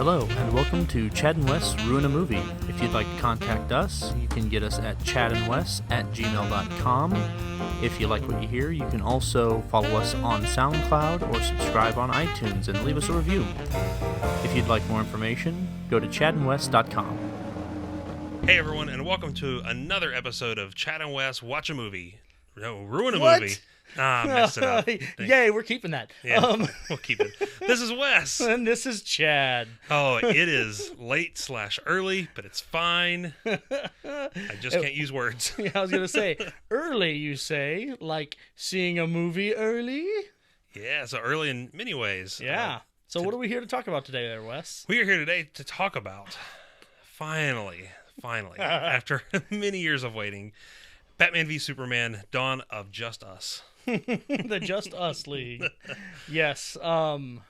Hello, and welcome to Chad and Wess Ruin a Movie. If you'd like to contact us, you can get us at chadandwess@gmail.com. If you like what you hear, you can also follow us on SoundCloud or subscribe on iTunes and leave us a review. If you'd like more information, go to chadandwess.com. Hey everyone, and welcome to another episode of Chad and Wess Watch a Movie. No, Ruin a What? Movie. Messed it up. Yay, we're keeping that. Yeah, we'll keep it. This is Wes. And this is Chad. Oh, it is late/early, but it's fine. I just can't use words. Yeah, I was going to say, early, you say, like seeing a movie early? Yeah, so early in many ways. Yeah. So what are we here to talk about today there, Wes? We are here today to talk about, finally, after many years of waiting, Batman v Superman, Dawn of Just Us. The Just Us League. Yes. So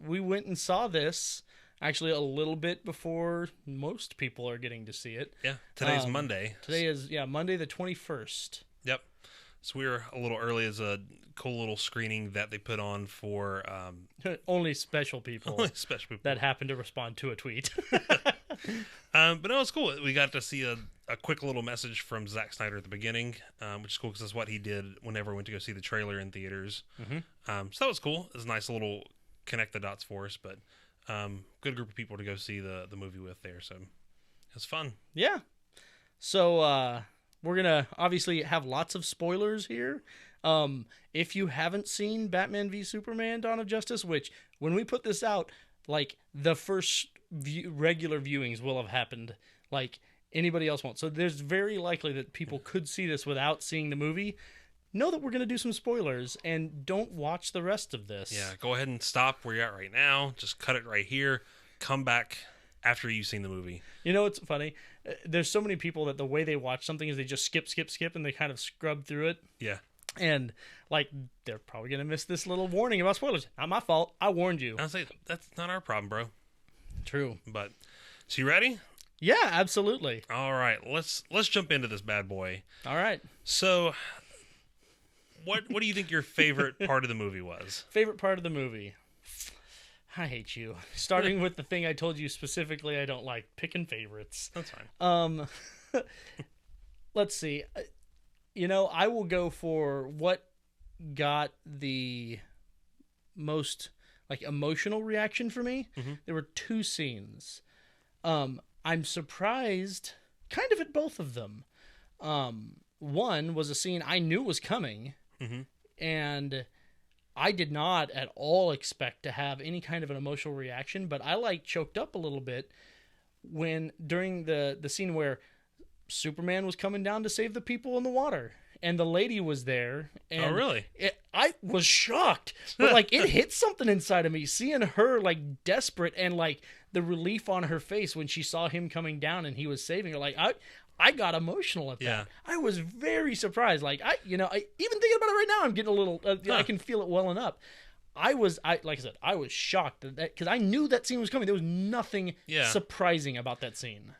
we went and saw this actually a little bit before most people are getting to see it. Yeah. Today's Monday. Today is, Monday the 21st. Yep. So we were a little early as a cool little screening that they put on for... Only special people. That happen to respond to a tweet. But no, it's cool. We got to see a quick little message from Zack Snyder at the beginning, which is cool because that's what he did whenever we went to go see the trailer in theaters. Mm-hmm. So that was cool. It was a nice little connect the dots for us, but good group of people to go see the movie with there. So it was fun. Yeah. So we're going to obviously have lots of spoilers here. If you haven't seen Batman v Superman, Dawn of Justice, which when we put this out, like the first regular viewings will have happened, like anybody else won't. So there's very likely that people could see this without seeing the movie. Know that we're going to do some spoilers, and don't watch the rest of this. Yeah, go ahead and stop where you're at right now. Just cut it right here. Come back after you've seen the movie. You know what's funny? There's so many people that the way they watch something is they just skip, and they kind of scrub through it. Yeah. And, like, they're probably going to miss this little warning about spoilers. Not my fault. I warned you. I'll say, that's not our problem, bro. True. But, so you ready? Yeah, absolutely. All right, let's jump into this bad boy. All right. So, what do you think your favorite part of the movie was? Favorite part of the movie? I hate you. Starting with the thing I told you specifically I don't like, picking favorites. That's fine. Let's see. I will go for what got the most emotional reaction for me. Mm-hmm. There were two scenes. I'm surprised kind of at both of them. One was a scene I knew was coming, mm-hmm. and I did not at all expect to have any kind of an emotional reaction, but I choked up a little bit during the scene where Superman was coming down to save the people in the water, and the lady was there. And oh, really? I was shocked, but it hit something inside of me seeing her desperate and the relief on her face when she saw him coming down and he was saving her. I got emotional at that. Yeah. I was very surprised. I even thinking about it right now, I'm getting a little. I can feel it welling up. Like I said, I was shocked because I knew that scene was coming. There was nothing surprising about that scene.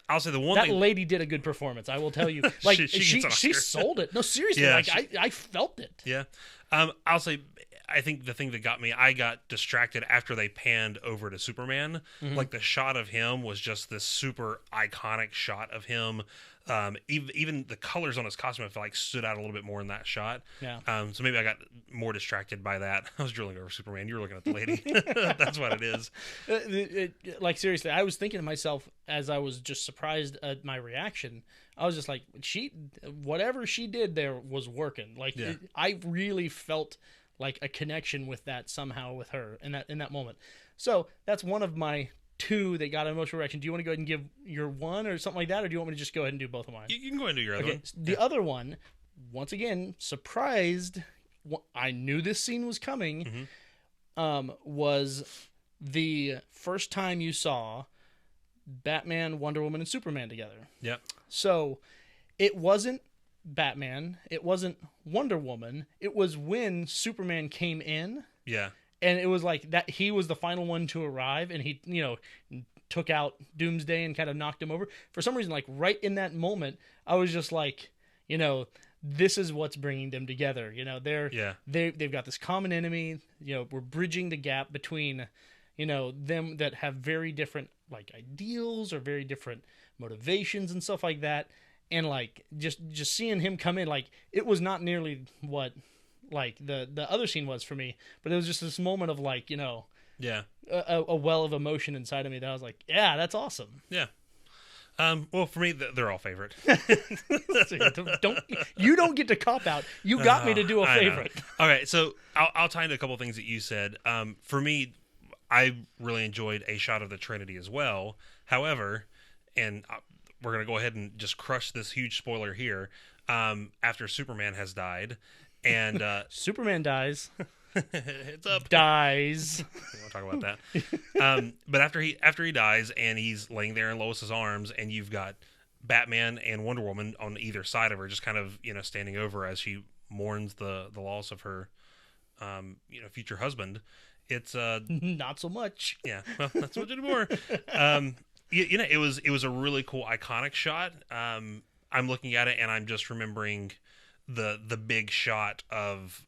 I'll say the one that thing... lady did a good performance. I will tell you. She sold it. No, seriously. Yeah, I felt it. Yeah. I'll say, I think the thing that got me, I got distracted after they panned over to Superman. Mm-hmm. The shot of him was just this super iconic shot of him. Even the colors on his costume, I feel stood out a little bit more in that shot. Yeah. So maybe I got more distracted by that. I was drilling over Superman. You were looking at the lady. That's what it is. Seriously, I was thinking to myself as I was just surprised at my reaction. I was just like, whatever she did there was working. I really felt a connection with that somehow with her in that moment. So that's one of my two that got an emotional reaction. Do you want to go ahead and give your one or something like that, or do you want me to just go ahead and do both of mine? You can go ahead and do your other one. The other one, once again, surprised. I knew this scene was coming. Mm-hmm. Was the first time you saw Batman, Wonder Woman, and Superman together. Yep. So it wasn't Batman. It wasn't Wonder Woman. It was when Superman came in. Yeah. And it was that he was the final one to arrive, and he, took out Doomsday and kind of knocked him over. For some reason, right in that moment, I was just this is what's bringing them together. They've got this common enemy. We're bridging the gap between, them that have very different like ideals or very different motivations and stuff like that. And like just seeing him come in, like it was not nearly what like the other scene was for me, but it was just this moment of like, Yeah. a well of emotion inside of me that I was like, yeah, that's awesome. Yeah. Well, for me, they're all favorite. You don't get to cop out. You got me to do a favorite. Okay, so I'll tie into a couple things that you said. For me, I really enjoyed A Shot of the Trinity as well. However, and we're gonna go ahead and just crush this huge spoiler here. After Superman has died, and Superman dies. It's up. Dies. We won't talk about that. But after he dies and he's laying there in Lois's arms, and you've got Batman and Wonder Woman on either side of her, just kind of standing over as she mourns the loss of her future husband. It's not so much. Yeah, well, that's what did more. It was a really cool iconic shot. I'm looking at it and I'm just remembering the big shot of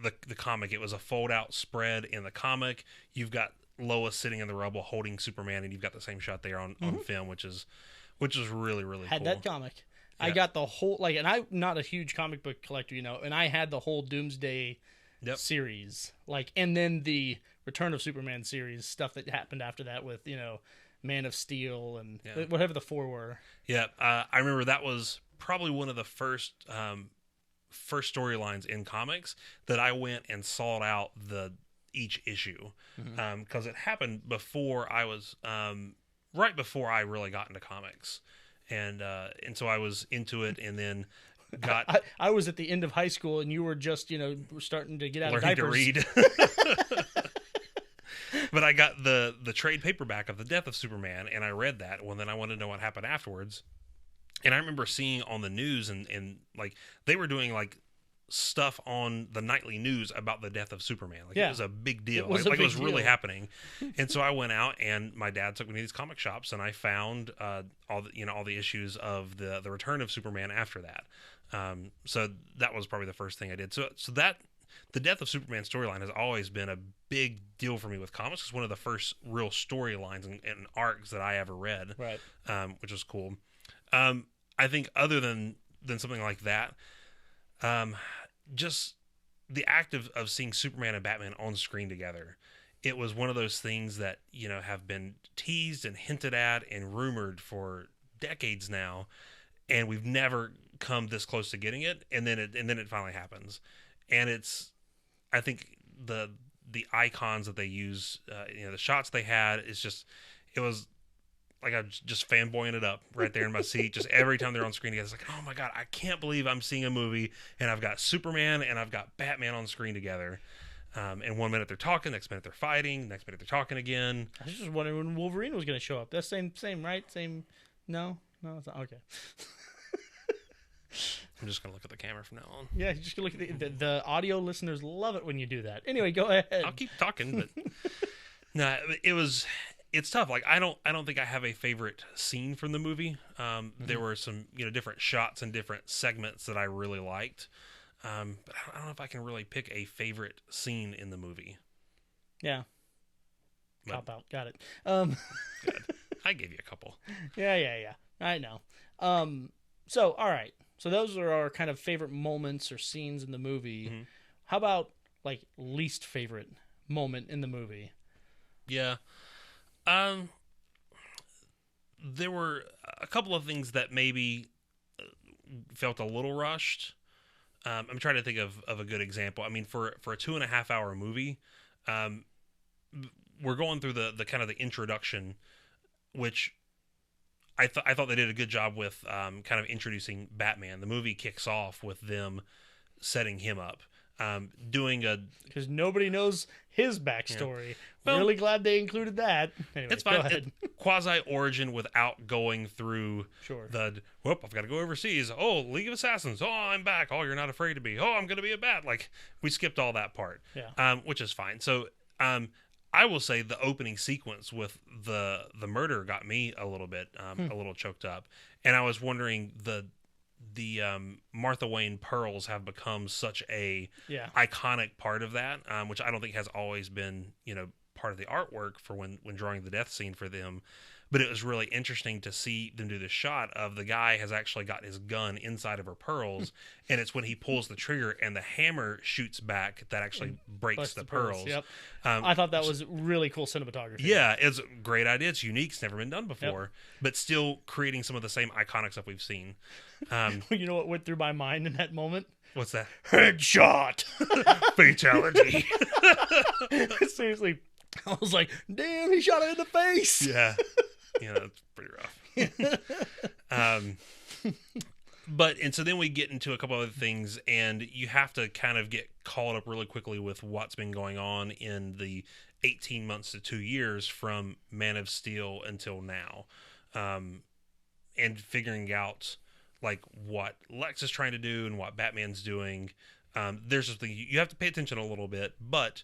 the comic. It was a fold out spread in the comic. You've got Lois sitting in the rubble holding Superman, and you've got the same shot there on film, which is really, really had cool. That comic. Yeah. I got the whole and I'm not a huge comic book collector, and I had the whole Doomsday series, and then the Return of Superman series stuff that happened after that with Man of Steel and whatever the four were. Yeah, I remember that was probably one of the first storylines in comics that I went and sought out each issue, because it happened before I was right before I really got into comics, and so I was into it, and then got I was at the end of high school, and you were just starting to get out learning of diapers. to read. But I got the trade paperback of The Death of Superman, and I read that. Well, then I wanted to know what happened afterwards. And I remember seeing on the news and like they were doing like stuff on the nightly news about the death of Superman. It was a big deal. It was really happening. And so I went out, and my dad took me to these comic shops, and I found all the issues of the Return of Superman after that. So that was probably the first thing I did. So that the Death of Superman storyline has always been a big deal for me with comics. It's one of the first real storylines and arcs that I ever read, right? Which was cool. I think other than something like that, just the act of seeing Superman and Batman on screen together, it was one of those things that have been teased and hinted at and rumored for decades now, and we've never come this close to getting it, and then it finally happens. And I think the icons that they use, the shots they had, it was like I'm just fanboying it up right there in my seat. Just every time they're on screen together, it's like, oh my God, I can't believe I'm seeing a movie and I've got Superman and I've got Batman on screen together. And 1 minute they're talking, next minute they're fighting, next minute they're talking again. I was just wondering when Wolverine was going to show up. That's same, right? Same. No, it's not. Okay. I'm just gonna look at the camera from now on. Yeah, you're just gonna look at the audio listeners love it when you do that. Anyway, go ahead. I'll keep talking, but no, it's tough. Like I don't think I have a favorite scene from the movie. There were some different shots and different segments that I really liked, but I don't know if I can really pick a favorite scene in the movie. Yeah, cop out. Got it. Good. I gave you a couple. Yeah. I know. So all right. So those are our kind of favorite moments or scenes in the movie. Mm-hmm. How about like least favorite moment in the movie? Yeah. There were a couple of things that maybe felt a little rushed. I'm trying to think of a good example. I mean, for a 2.5 hour movie, we're going through the kind of the introduction, which I thought they did a good job with kind of introducing Batman. The movie kicks off with them setting him up, because nobody knows his backstory. Yeah. Well, really glad they included that. Anyway, it's fine. Quasi origin without going through I've got to go overseas. Oh, League of Assassins. Oh, I'm back. Oh, you're not afraid to be. Oh, I'm going to be a bat. Like we skipped all that part. Yeah. Which is fine. So I will say the opening sequence with the murder got me a little bit a little choked up, and I was wondering the Martha Wayne pearls have become such a iconic part of that, which I don't think has always been part of the artwork for when drawing the death scene for them. But it was really interesting to see them do this shot of the guy has actually got his gun inside of her pearls, and it's when he pulls the trigger and the hammer shoots back that actually breaks the pearls. Yep. I thought that was really cool cinematography. Yeah, it's a great idea. It's unique. It's never been done before, but still creating some of the same iconic stuff we've seen. You know what went through my mind in that moment? What's that? Headshot! Fatality. Seriously, I was like, damn, he shot it in the face. Yeah. Yeah, that's pretty rough. And so then we get into a couple other things, and you have to kind of get caught up really quickly with what's been going on in the 18 months to 2 years from Man of Steel until now, and figuring out like what Lex is trying to do and what Batman's doing. There's just you have to pay attention a little bit, but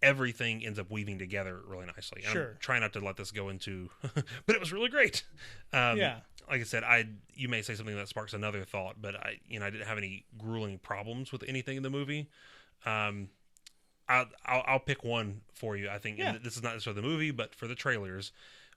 everything ends up weaving together really nicely. And Sure. I'm trying not to let this go into, but it was really great. Yeah. Like I said, you may say something that sparks another thought, but I didn't have any grueling problems with anything in the movie. I'll pick one for you. I think and this is not necessarily the movie, but for the trailers,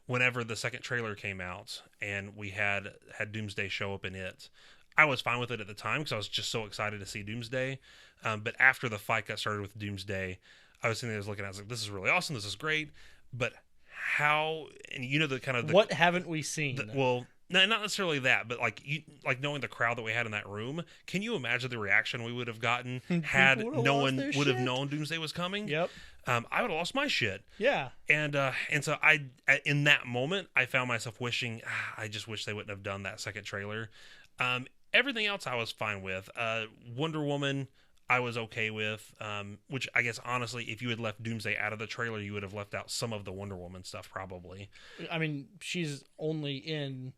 whenever the second trailer came out and we had Doomsday show up in it, I was fine with it at the time because I was just so excited to see Doomsday. But after the fight got started with Doomsday, I was sitting there looking at it, I was like, this is really awesome. This is great. But how, and you know, the kind of, what haven't we seen? Well, not necessarily that, but like knowing the crowd that we had in that room, can you imagine the reaction we would have gotten had no one would have known Doomsday was coming? Yep. I would have lost my shit. Yeah. And so in that moment, I found myself wishing, I just wish they wouldn't have done that second trailer. Everything else I was fine with. Wonder Woman, I was okay with, which I guess, honestly, if you had left Doomsday out of the trailer, you would have left out some of the Wonder Woman stuff, probably. I mean, she's only in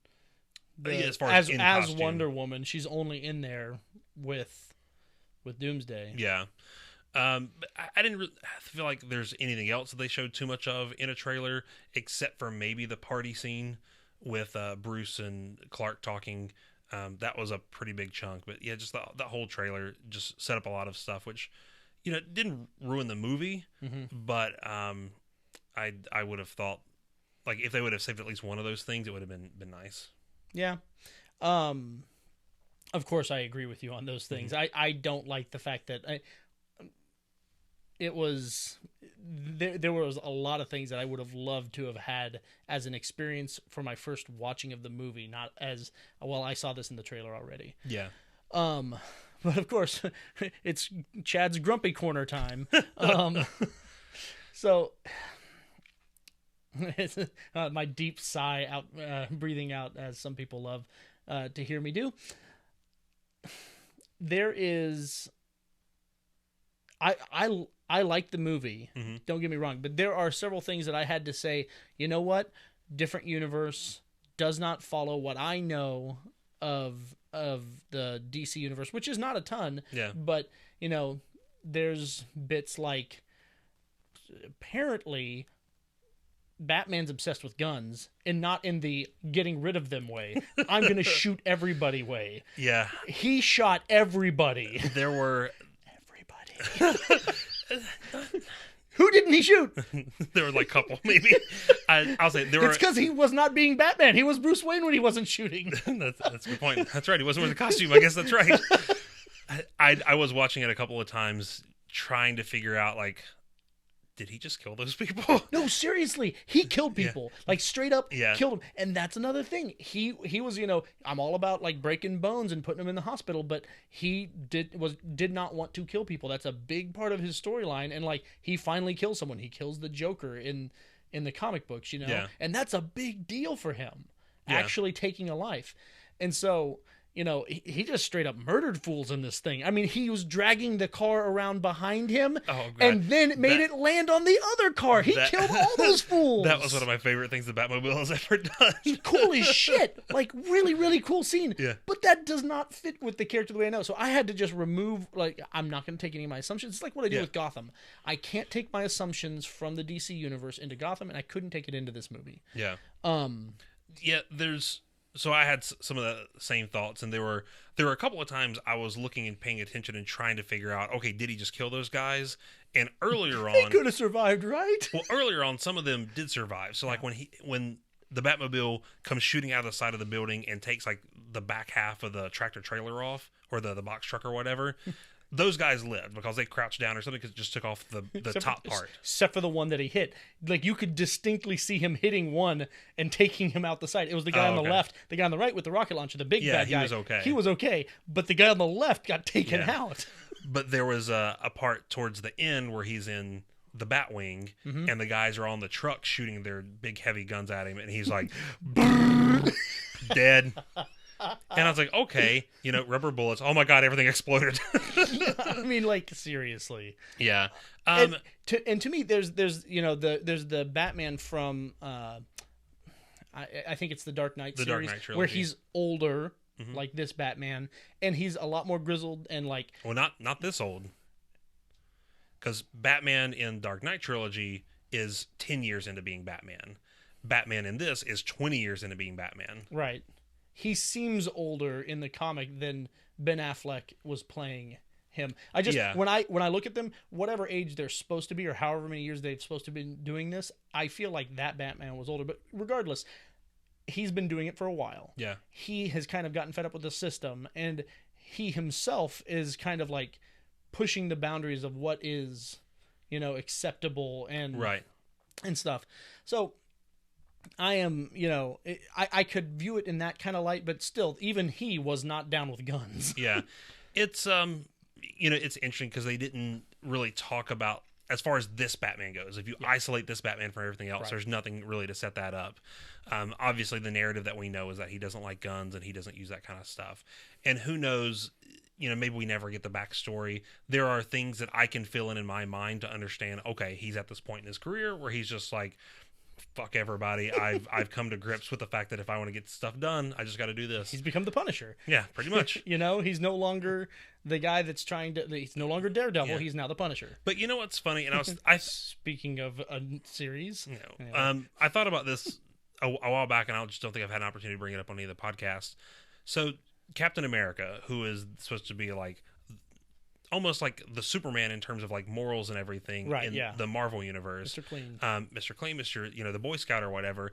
as far as Wonder Woman, she's only in there with Doomsday. Yeah. But I didn't really feel like there's anything else that they showed too much of in a trailer, except for maybe the party scene with Bruce and Clark talking. That was a pretty big chunk, but yeah, just that whole trailer just set up a lot of stuff, which, didn't ruin the movie, but I would have thought, like, if they would have saved at least one of those things, it would have been nice. Yeah. Of course, I agree with you on those things. I don't like the fact that it was there was a lot of things that I would have loved to have had as an experience for my first watching of the movie, not as well. I saw this in the trailer already. Yeah. But of course, it's Chad's grumpy corner time. So it's my deep sigh out, breathing out, as some people love to hear me do. There is, I like the movie. Don't get me wrong, but there are several things that I had to say, you know what? Different universe, does not follow what I know of the DC universe, which is not a ton. Yeah. But, there's bits like, apparently Batman's obsessed with guns, and not in the getting rid of them way. I'm going to shoot everybody way. Yeah. He shot everybody. There were... Everybody. Who didn't he shoot? There were like a couple, maybe. I'll say there were... It's because he was not being Batman. He was Bruce Wayne when he wasn't shooting. That's a good point. That's right. He wasn't wearing the costume. I guess that's right. I was watching it a couple of times trying to figure out, like, did he just kill those people? No, seriously. He killed people. Yeah. Like, straight up killed them. And that's another thing. He was, I'm all about, like, breaking bones and putting them in the hospital, but he did not want to kill people. That's a big part of his storyline. And, like, he finally kills someone. He kills the Joker in the comic books, Yeah. And that's a big deal for him, actually taking a life. And so... he just straight up murdered fools in this thing. I mean, he was dragging the car around behind him and then made it land on the other car. He killed all those fools. That was one of my favorite things the Batmobile has ever done. Cool as shit. Like, really, really cool scene. Yeah. But that does not fit with the character the way I know. So I had to just remove, like, I'm not going to take any of my assumptions. It's like what I do with Gotham. I can't take my assumptions from the DC universe into Gotham, and I couldn't take it into this movie. Yeah. Yeah, there's... So I had some of the same thoughts, and there were a couple of times I was looking and paying attention and trying to figure out, okay, did he just kill those guys? And earlier He on, could have survived, right? well, earlier on, some of them did survive. So like when the Batmobile comes shooting out of the side of the building and takes like the back half of the tractor trailer off, or the box truck or whatever. Those guys lived because they crouched down or something, because it just took off the top part. Except for the one that he hit. Like, you could distinctly see him hitting one and taking him out the side. It was the guy on the left. The guy on the right with the rocket launcher, the bad guy. He was okay. He was okay. But the guy on the left got taken out. But there was a part towards the end where he's in the Batwing, and the guys are on the truck shooting their big heavy guns at him, and he's like, dead. And I was like, okay, rubber bullets. Oh my God, everything exploded. I mean, like, seriously. Yeah. And to me, there's the Batman from I think it's the Dark Knight series, Dark Knight trilogy, where he's older, like this Batman, and he's a lot more grizzled and like. Well, not this old, because Batman in Dark Knight trilogy is 10 years into being Batman. Batman in this is 20 years into being Batman. Right. He seems older in the comic than Ben Affleck was playing him. When I look at them, whatever age they're supposed to be or however many years they've supposed to be doing this, I feel like that Batman was older. But regardless, he's been doing it for a while. Yeah. He has kind of gotten fed up with the system, and he himself is kind of like pushing the boundaries of what is, acceptable and stuff. So I am, I could view it in that kind of light, but still, even he was not down with guns. Yeah. It's, it's interesting because they didn't really talk about, as far as this Batman goes, if you isolate this Batman from everything else, there's nothing really to set that up. Obviously, the narrative that we know is that he doesn't like guns and he doesn't use that kind of stuff. And who knows, maybe we never get the backstory. There are things that I can fill in my mind to understand, okay, he's at this point in his career where he's just like, fuck everybody. I've come to grips with the fact that if I want to get stuff done, I just got to do this. He's become the Punisher. Yeah, pretty much. He's no longer the guy that's he's no longer Daredevil. Yeah. He's now the Punisher. But you know what's funny? And speaking of a series, I thought about this a while back, and I just don't think I've had an opportunity to bring it up on any of the podcasts. So Captain America, who is supposed to be like almost like the Superman in terms of like morals and everything in the Marvel universe. Mr. Clean. Mr. Clean, the Boy Scout or whatever.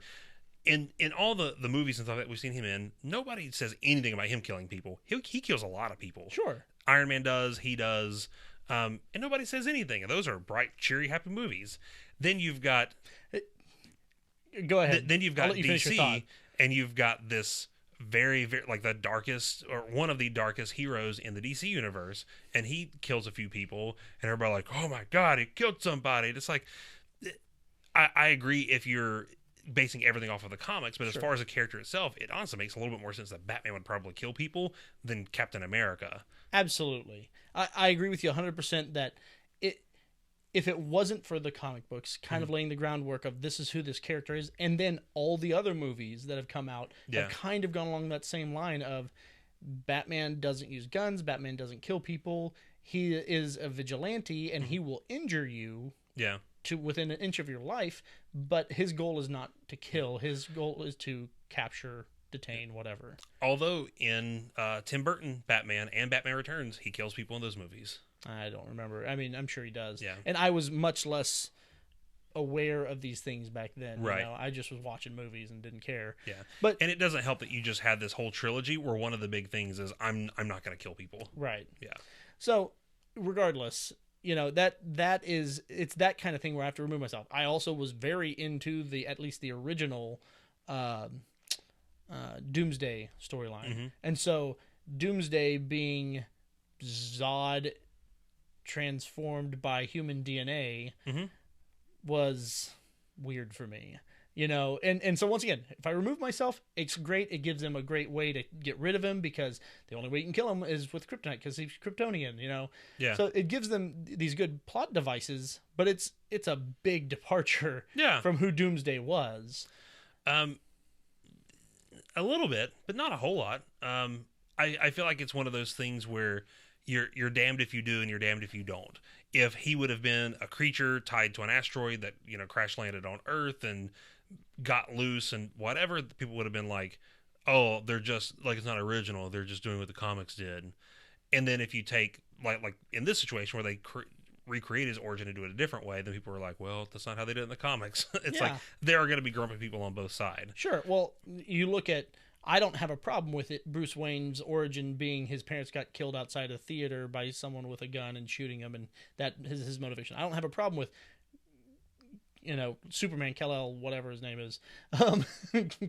In all the movies and stuff that we've seen him in, nobody says anything about him killing people. He kills a lot of people. Sure. Iron Man does, he does. And nobody says anything. And those are bright, cheery, happy movies. Then you've got... Go ahead. Then you've got DC, and you've got this... very, very, like the darkest or one of the darkest heroes in the DC universe, and he kills a few people, and everybody like, oh my God, he killed somebody. And it's like, I agree if you're basing everything off of the comics, but as far as the character itself, it honestly makes a little bit more sense that Batman would probably kill people than Captain America. Absolutely. I agree with you 100% that if it wasn't for the comic books kind of laying the groundwork of this is who this character is, and then all the other movies that have come out have kind of gone along that same line of Batman doesn't use guns, Batman doesn't kill people, he is a vigilante, and he will injure you to within an inch of your life, but his goal is not to kill. His goal is to capture, detain, whatever. Although in Tim Burton Batman and Batman Returns, he kills people in those movies. I don't remember. I mean, I'm sure he does. Yeah. And I was much less aware of these things back then. Right. I just was watching movies and didn't care. Yeah. But and it doesn't help that you just had this whole trilogy where one of the big things is I'm not going to kill people. Right. Yeah. So regardless, that is, it's that kind of thing where I have to remove myself. I also was very into at least the original Doomsday storyline. And so Doomsday being Zod transformed by human DNA was weird for me, and so once again, if I remove myself, it's great. It gives them a great way to get rid of him, because the only way you can kill him is with kryptonite, because he's Kryptonian, so it gives them these good plot devices, but it's a big departure from who Doomsday was. A little bit, but not a whole lot. I feel like it's one of those things where you're damned if you do and you're damned if you don't. If he would have been a creature tied to an asteroid that, crash landed on Earth and got loose and whatever, people would have been like, oh, they're just like it's not original. They're just doing what the comics did. And then if you take like in this situation where they recreate his origin and do it a different way, then people are like, well, that's not how they did it in the comics. It's like there are going to be grumpy people on both sides. Sure. Well, you look at. I don't have a problem with it. Bruce Wayne's origin being his parents got killed outside a theater by someone with a gun and shooting him, and that is his motivation. I don't have a problem with, Superman, Kal-El, whatever his name is,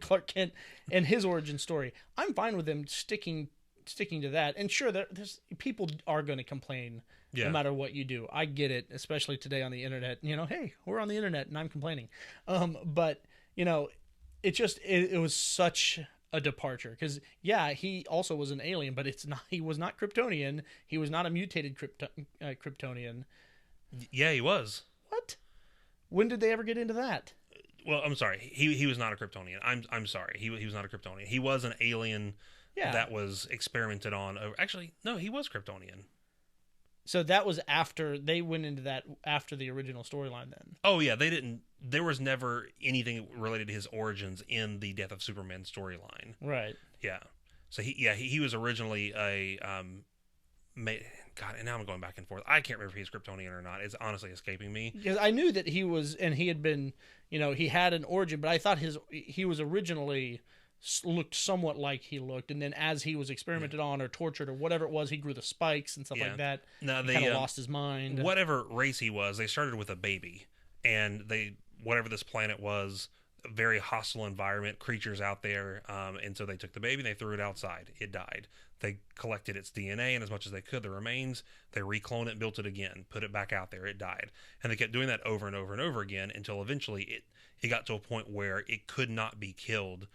Clark Kent, and his origin story. I'm fine with them sticking to that. And sure, there's people are going to complain no matter what you do. I get it, especially today on the internet. Hey, we're on the internet and I'm complaining. But it was such a departure because he also was an alien, but he was not Kryptonian. He was not a mutated Kryptonian. Yeah, he was. What? When did they ever get into that? Well, I'm sorry. He was not a Kryptonian. I'm sorry. He was not a Kryptonian. He was an alien that was experimented on. Actually, no, he was Kryptonian. So that was after they went into that after the original storyline then. Oh yeah, they didn't. There was never anything related to his origins in the Death of Superman storyline. Right. Yeah. So he was originally a God, and now I'm going back and forth. I can't remember if he's Kryptonian or not. It's honestly escaping me. Because I knew that he was, and he had been, he had an origin, but I thought he was originally looked somewhat like he looked, and then as he was experimented on or tortured or whatever it was, he grew the spikes and stuff like that. Now they kind of lost his mind. Whatever race he was, they started with a baby, and whatever this planet was, a very hostile environment, creatures out there, and so they took the baby and they threw it outside. It died. They collected its DNA and as much as they could, the remains, they recloned it and built it again, put it back out there. It died, and they kept doing that over and over and over again until eventually it got to a point where it could not be killed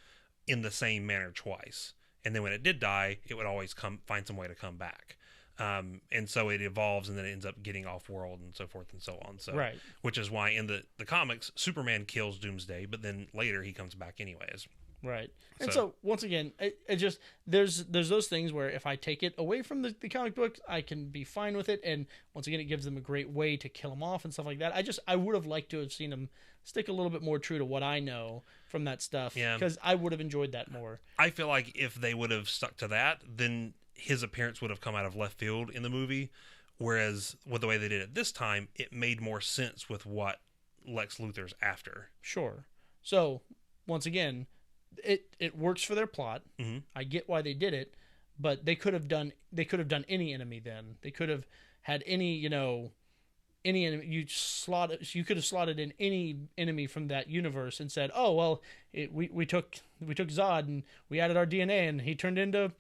in the same manner twice. And then when it did die, it would always find some way to come back. And so it evolves and then it ends up getting off world and so forth and so on. So, right. Which is why in the comics, Superman kills Doomsday, but then later he comes back anyways. Right. And so once again, it just, there's those things where if I take it away from the comic book, I can be fine with it. And once again, it gives them a great way to kill him off and stuff like that. I would have liked to have seen him stick a little bit more true to what I know from that stuff. Yeah. Because I would have enjoyed that more. I feel like if they would have stuck to that, then his appearance would have come out of left field in the movie. Whereas with the way they did it this time, it made more sense with what Lex Luthor's after. Sure. So once again, it works for their plot. Mm-hmm. I get why they did it, but they could have done any enemy then. They could have had any enemy. You could have slotted in any enemy from that universe and said, oh well, we took Zod and we added our DNA and he turned into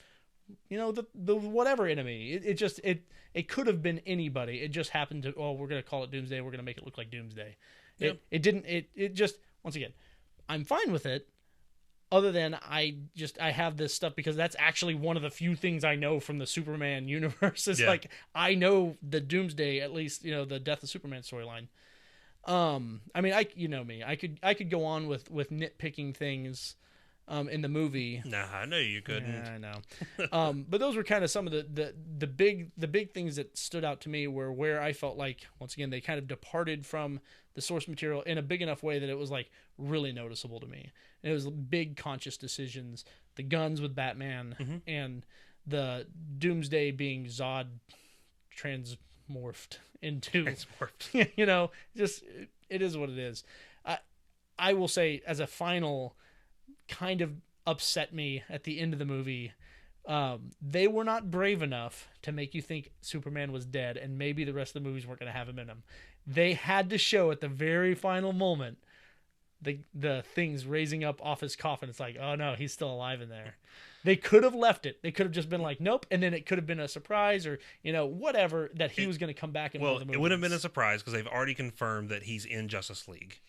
the whatever enemy. It could have been anybody. It just happened to, we're going to call it Doomsday. We're going to make it look like Doomsday. Yep. It just, once again, I'm fine with it. Other than I have this stuff because that's actually one of the few things I know from the Superman universe. Is like, I know the Doomsday, at least, the Death of Superman storyline. I mean, me, I could go on with nitpicking things, in the movie. Nah, I know you couldn't. Yeah, I know. But those were kind of some of the big things that stood out to me were where I felt like, once again, they kind of departed from the source material in a big enough way that it was like really noticeable to me. And it was big conscious decisions, the guns with Batman, mm-hmm. and the Doomsday being Zod transmorphed into, just, it is what it is. I will say, as a final, kind of upset me at the end of the movie. They were not brave enough to make you think Superman was dead, and maybe the rest of the movies weren't going to have him in them. They had to show at the very final moment the things raising up off his coffin. It's like, oh no, he's still alive in there. They could have left it. They could have just been like, nope, and then it could have been a surprise or whatever that he was going to come back in one of the movies. It would have been a surprise because they've already confirmed that he's in Justice League.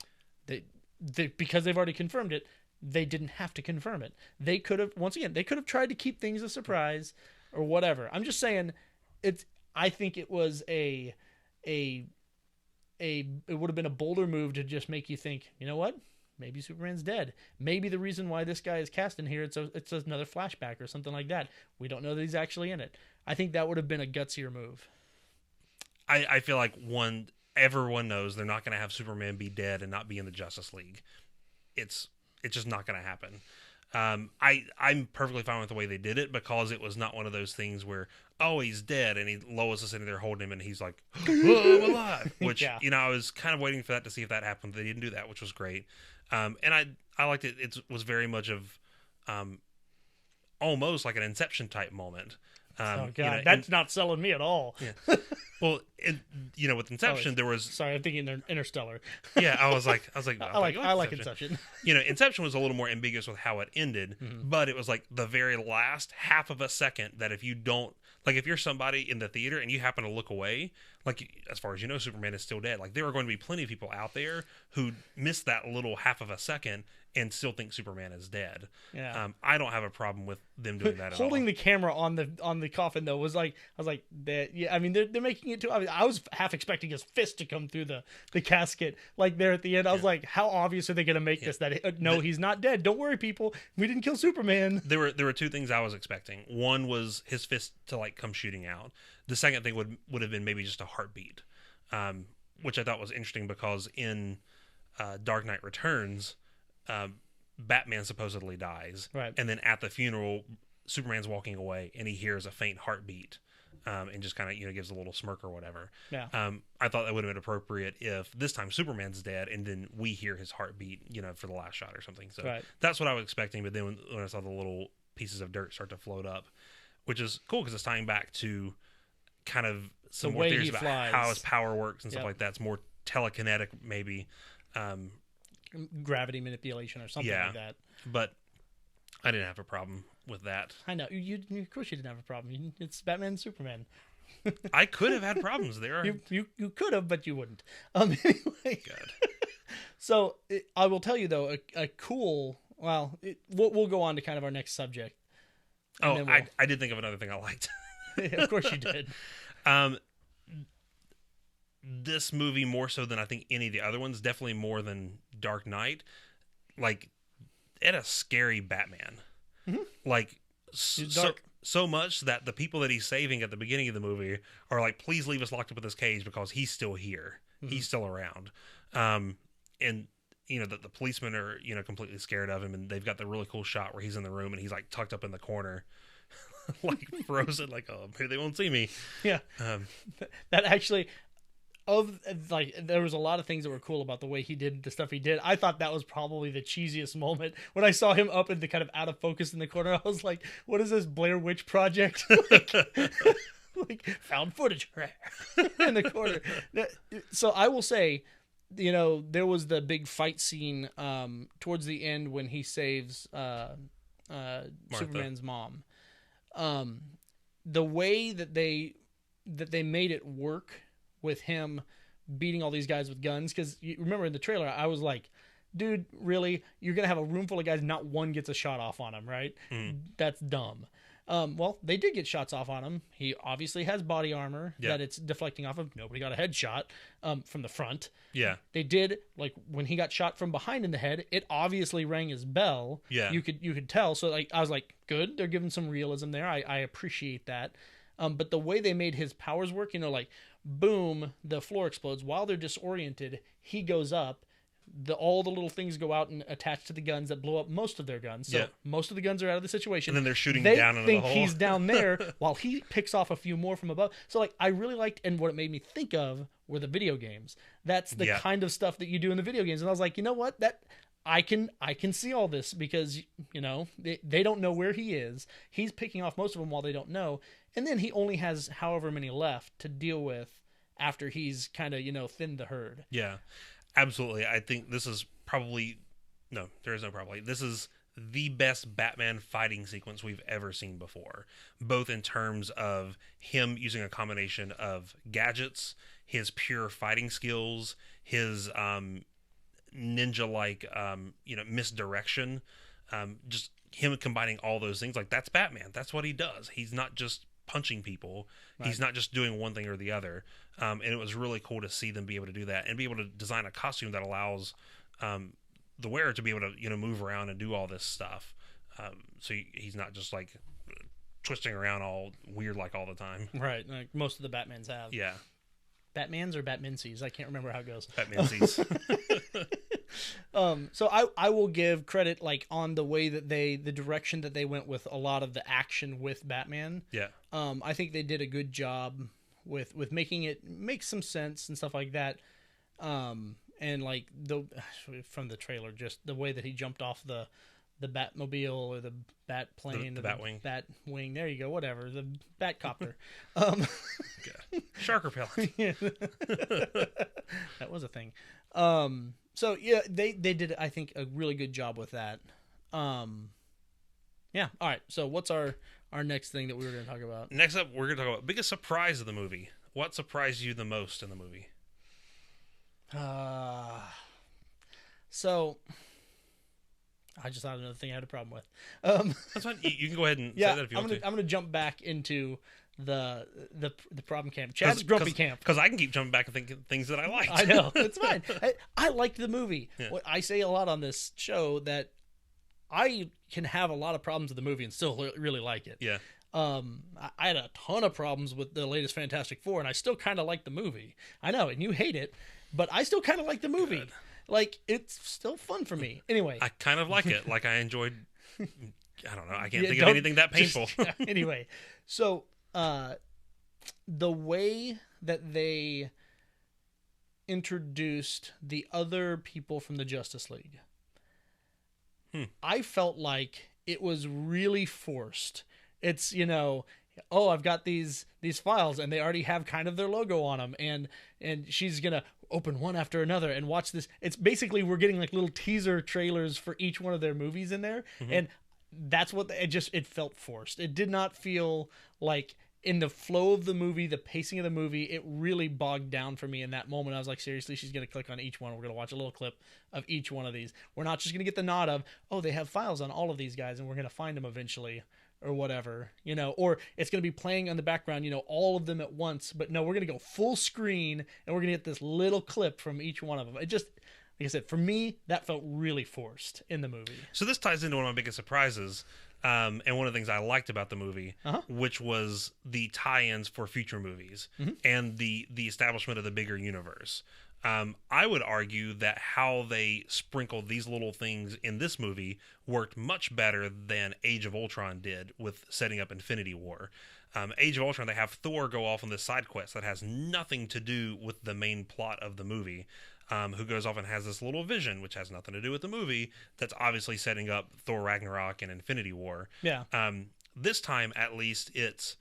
Because they've already confirmed it. They didn't have to confirm it. They could have, once again, tried to keep things a surprise or whatever. I'm just saying, I think it was it would have been a bolder move to just make you think, you know what? Maybe Superman's dead. Maybe the reason why this guy is cast in here, it's another flashback or something like that. We don't know that he's actually in it. I think that would have been a gutsier move. I feel like everyone knows they're not going to have Superman be dead and not be in the Justice League. It's just not going to happen. I'm perfectly fine with the way they did it because it was not one of those things where, oh, he's dead, and Lois is sitting there holding him, and he's like, oh, I'm alive. Which I was kind of waiting for that to see if that happened. They didn't do that, which was great. And I liked it. It was very much of almost like an Inception type moment. Oh God, that's not selling me at all. Yeah. Well, with Inception, there was. Sorry, I'm thinking Interstellar. Yeah, I was like, I like Inception. Inception was a little more ambiguous with how it ended, but it was like the very last half of a second that if you don't, like, if you're somebody in the theater and you happen to look away, like, as far as you know, Superman is still dead. Like, there are going to be plenty of people out there who missed that little half of a second and still think Superman is dead. Yeah. I don't have a problem with them doing that at all. Holding the camera on the coffin though was like, I was like, that. Yeah, I mean they're making it too. I was half expecting his fist to come through the casket like there at the end. I was like, how obvious are they going to make this? That he's not dead. Don't worry, people. We didn't kill Superman. There were two things I was expecting. One was his fist to like come shooting out. The second thing would have been maybe just a heartbeat, which I thought was interesting because in Dark Knight Returns. Batman supposedly dies, right? And then at the funeral, Superman's walking away, and he hears a faint heartbeat, and just kind of gives a little smirk or whatever. Yeah. I thought that would have been appropriate if this time Superman's dead, and then we hear his heartbeat, for the last shot or something. So that's what I was expecting. But then when I saw the little pieces of dirt start to float up, which is cool because it's tying back to kind of some more theories about how his power works and stuff like that. It's more telekinetic, maybe. Gravity manipulation or something like that. But I didn't have a problem with that. I know. Of course you didn't have a problem. It's Batman and Superman. I could have had problems there. You could have, but you wouldn't. Anyway. Good. So I will tell you, though, a cool... Well, we'll go on to kind of our next subject. I did think of another thing I liked. Of course you did. This movie, more so than I think any of the other ones, definitely more than Dark Knight, like, it a scary Batman. Mm-hmm. Like, so much that the people that he's saving at the beginning of the movie are like, please leave us locked up in this cage because he's still here. Mm-hmm. He's still around. And, the policemen are, completely scared of him, and they've got the really cool shot where he's in the room and he's, like, tucked up in the corner. Like, frozen, like, oh, maybe they won't see me. Yeah. That actually... there was a lot of things that were cool about the way he did the stuff he did. I thought that was probably the cheesiest moment when I saw him up in the kind of out of focus in the corner. I was like, "What is this, Blair Witch Project?" like found footage in the corner. So I will say, there was the big fight scene towards the end when he saves Superman's mom. The way that they made it work. With him beating all these guys with guns, because you remember in the trailer I was like, dude, really, you're gonna have a room full of guys, not one gets a shot off on him, right? That's dumb. Well, they did get shots off on him. He obviously has body armor that it's deflecting off of. Nobody got a headshot from the front. Yeah, they did. Like when he got shot from behind in the head, it obviously rang his bell. Yeah, you could tell. So like I was like, good, they're giving some realism there. I appreciate that. But the way they made his powers work, like, boom, the floor explodes. While they're disoriented, he goes up. All the little things go out and attach to the guns that blow up most of their guns. So most of the guns are out of the situation. And then they're shooting down into the hole. They think he's down there while he picks off a few more from above. So, like, I really liked, and what it made me think of were the video games. That's the kind of stuff that you do in the video games. And I was like, you know what? I can see all this because, they don't know where he is. He's picking off most of them while they don't know. And then he only has however many left to deal with after he's kind of, thinned the herd. Yeah, absolutely. I think this is probably... No, there is no probably. This is the best Batman fighting sequence we've ever seen before. Both in terms of him using a combination of gadgets, his pure fighting skills, his ninja-like, misdirection, just him combining all those things. Like, that's Batman. That's what he does. He's not just punching people. Right. He's not just doing one thing or the other. And it was really cool to see them be able to do that and be able to design a costume that allows the wearer to be able to move around and do all this stuff. So he's not just like twisting around all weird like all the time. Right, like most of the Batmans have. Yeah. Batmans or Batminsies? I can't remember how it goes. Batminsies. So I will give credit like on the way that the direction that they went with a lot of the action with Batman. Yeah. I think they did a good job with making it make some sense and stuff like that. And like from the trailer, just the way that he jumped off the Batmobile or the Bat plane, the Batwing. Batwing. There you go. Whatever, the Batcopter. Shark repellent. Yeah. That was a thing. So yeah, they did, I think, a really good job with that. Yeah. All right. So what's our next thing that we were going to talk about? Next up, we're going to talk about biggest surprise of the movie. What surprised you the most in the movie? So I just thought another thing I had a problem with. That's fine. You can go ahead and yeah, say that if you want to. I'm gonna jump back into the problem camp. Chad's grumpy camp. Because I can keep jumping back and thinking things that I liked. I know. It's fine. I liked the movie. Yeah. I say a lot on this show that I can have a lot of problems with the movie and still really like it. Yeah. I had a ton of problems with the latest Fantastic Four, and I still kind of like the movie. I know, and you hate it, but I still kind of like the movie. Good. Like, it's still fun for me. Anyway. I kind of like it. Like, I enjoyed... I don't know. I can't think of anything that painful. Anyway. So, the way that they introduced the other people from the Justice League, I felt like it was really forced. It's, oh, I've got these files and they already have kind of their logo on them, and she's gonna open one after another and watch this. It's basically, we're getting like little teaser trailers for each one of their movies in there, and that's what it felt forced. It did not feel like in the flow of the movie, the pacing of the movie, it really bogged down for me in that moment. I was like, seriously, she's going to click on each one. We're going to watch a little clip of each one of these. We're not just going to get the nod of, oh, they have files on all of these guys and we're going to find them eventually or whatever, or it's going to be playing on the background, all of them at once. But no, we're going to go full screen and we're going to get this little clip from each one of them. It just, like I said, for me, that felt really forced in the movie. So this ties into one of my biggest surprises. And one of the things I liked about the movie, which was the tie-ins for future movies and the establishment of the bigger universe. I would argue that how they sprinkled these little things in this movie worked much better than Age of Ultron did with setting up Infinity War. Age of Ultron, they have Thor go off on this side quest that has nothing to do with the main plot of the movie. Who goes off and has this little vision, which has nothing to do with the movie, that's obviously setting up Thor Ragnarok and Infinity War. Yeah. This time, at least, it's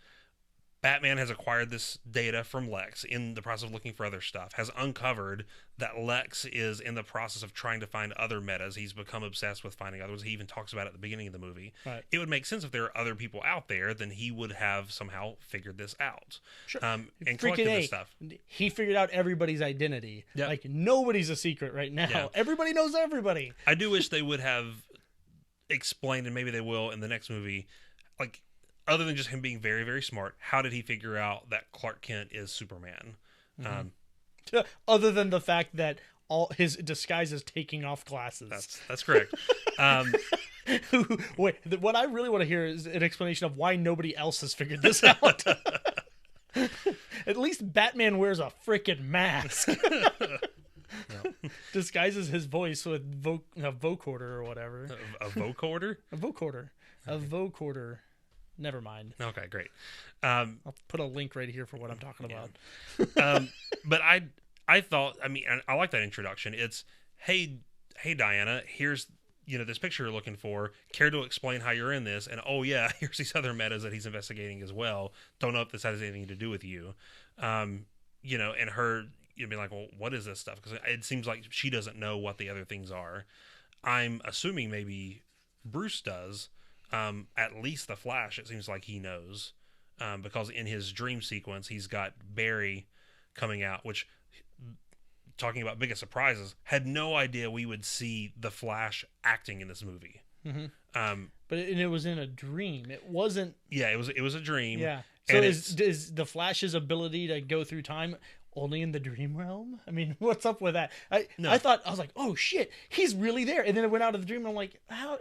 Batman has acquired this data from Lex in the process of looking for other stuff, has uncovered that Lex is in the process of trying to find other metas. He's become obsessed with finding others. He even talks about it at the beginning of the movie. Right. It would make sense if there are other people out there, then he would have somehow figured this out. Sure. And collected this stuff. He figured out everybody's identity. Yep. Like, nobody's a secret right now. Yeah. Everybody knows everybody. I do wish they would have explained, and maybe they will in the next movie, like, other than just him being very, very smart, how did he figure out that Clark Kent is Superman? Other than the fact that all his disguise is taking off glasses. That's correct. Wait, what I really want to hear is an explanation of why nobody else has figured this out. At least Batman wears a freaking mask. Disguises his voice with a vocoder or whatever. A vocoder? A vocoder. A vocoder. Never mind. Okay, great. I'll put a link right here for what I'm talking about. But I thought, I like that introduction. It's, hey Diana, here's this picture you're looking for. Care to explain how you're in this? And oh yeah, here's these other metas that he's investigating as well. Don't know if this has anything to do with you. And her, you'd be like, well, what is this stuff? Because it seems like she doesn't know what the other things are. I'm assuming maybe Bruce does. At least the Flash, it seems like he knows, because in his dream sequence, he's got Barry coming out, which, talking about biggest surprises, had no idea we would see the Flash acting in this movie. But it was in a dream. It wasn't. Yeah, it was a dream. Yeah. So is the Flash's ability to go through time only in the dream realm? I mean, what's up with that? I was like, oh shit, he's really there. And then it went out of the dream and I'm like, how,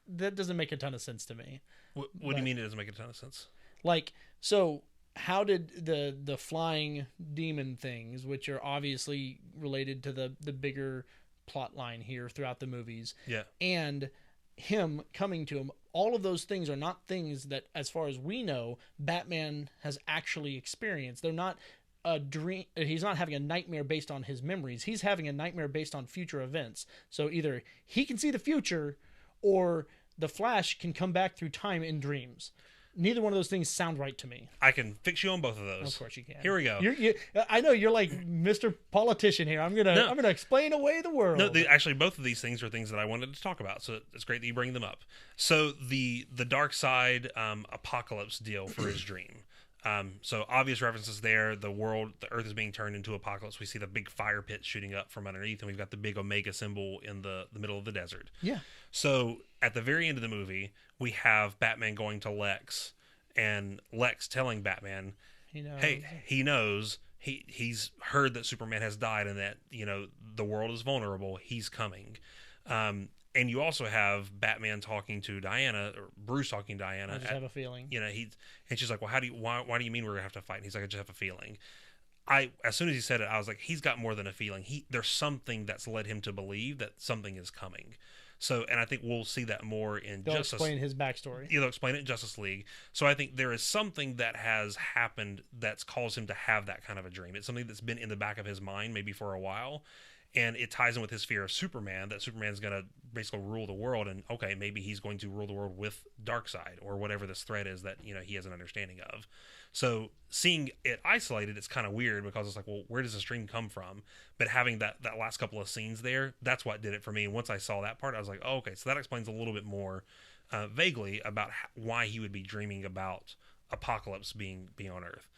that doesn't make a ton of sense to me. What do you mean it doesn't make a ton of sense? Like, so how did the flying demon things, which are obviously related to the bigger plot line here throughout the movies. Yeah. And him coming to him, all of those things are not things that, as far as we know, Batman has actually experienced. They're not a dream. He's not having a nightmare based on his memories. He's having a nightmare based on future events. So either he can see the future, or the Flash can come back through time in dreams. Neither one of those things sound right to me. I can fix you on both of those. Of course you can. Here we go. I know you're like Mr. Politician here. I'm gonna explain away the world. No, actually, both of these things are things that I wanted to talk about. So it's great that you bring them up. So the dark side apocalypse deal for his dream. So obvious references there. The Earth is being turned into apocalypse. We see the big fire pit shooting up from underneath, and we've got the big Omega symbol in the middle of the desert. Yeah. So at the very end of the movie, we have Batman going to Lex, and Lex telling Batman, hey, he knows. He's heard that Superman has died and that, the world is vulnerable. He's coming. And you also have Batman talking to Diana, or Bruce talking to Diana. I just have a feeling. And she's like, well, why do you mean we're going to have to fight? And he's like, I just have a feeling. As soon as he said it, I was like, he's got more than a feeling. There's something that's led him to believe that something is coming. So, and I think we'll see that more in Justice. They'll explain his backstory. They'll explain it in Justice League. So I think there is something that has happened that's caused him to have that kind of a dream. It's something that's been in the back of his mind maybe for a while. And it ties in with his fear of Superman, that Superman's going to basically rule the world. And, okay, maybe he's going to rule the world with Darkseid or whatever this threat is that, he has an understanding of. So seeing it isolated, it's kind of weird because it's like, well, where does this dream come from? But having that last couple of scenes there, that's what did it for me. And once I saw that part, I was like, oh, okay, so that explains a little bit more vaguely about why he would be dreaming about apocalypse being on Earth.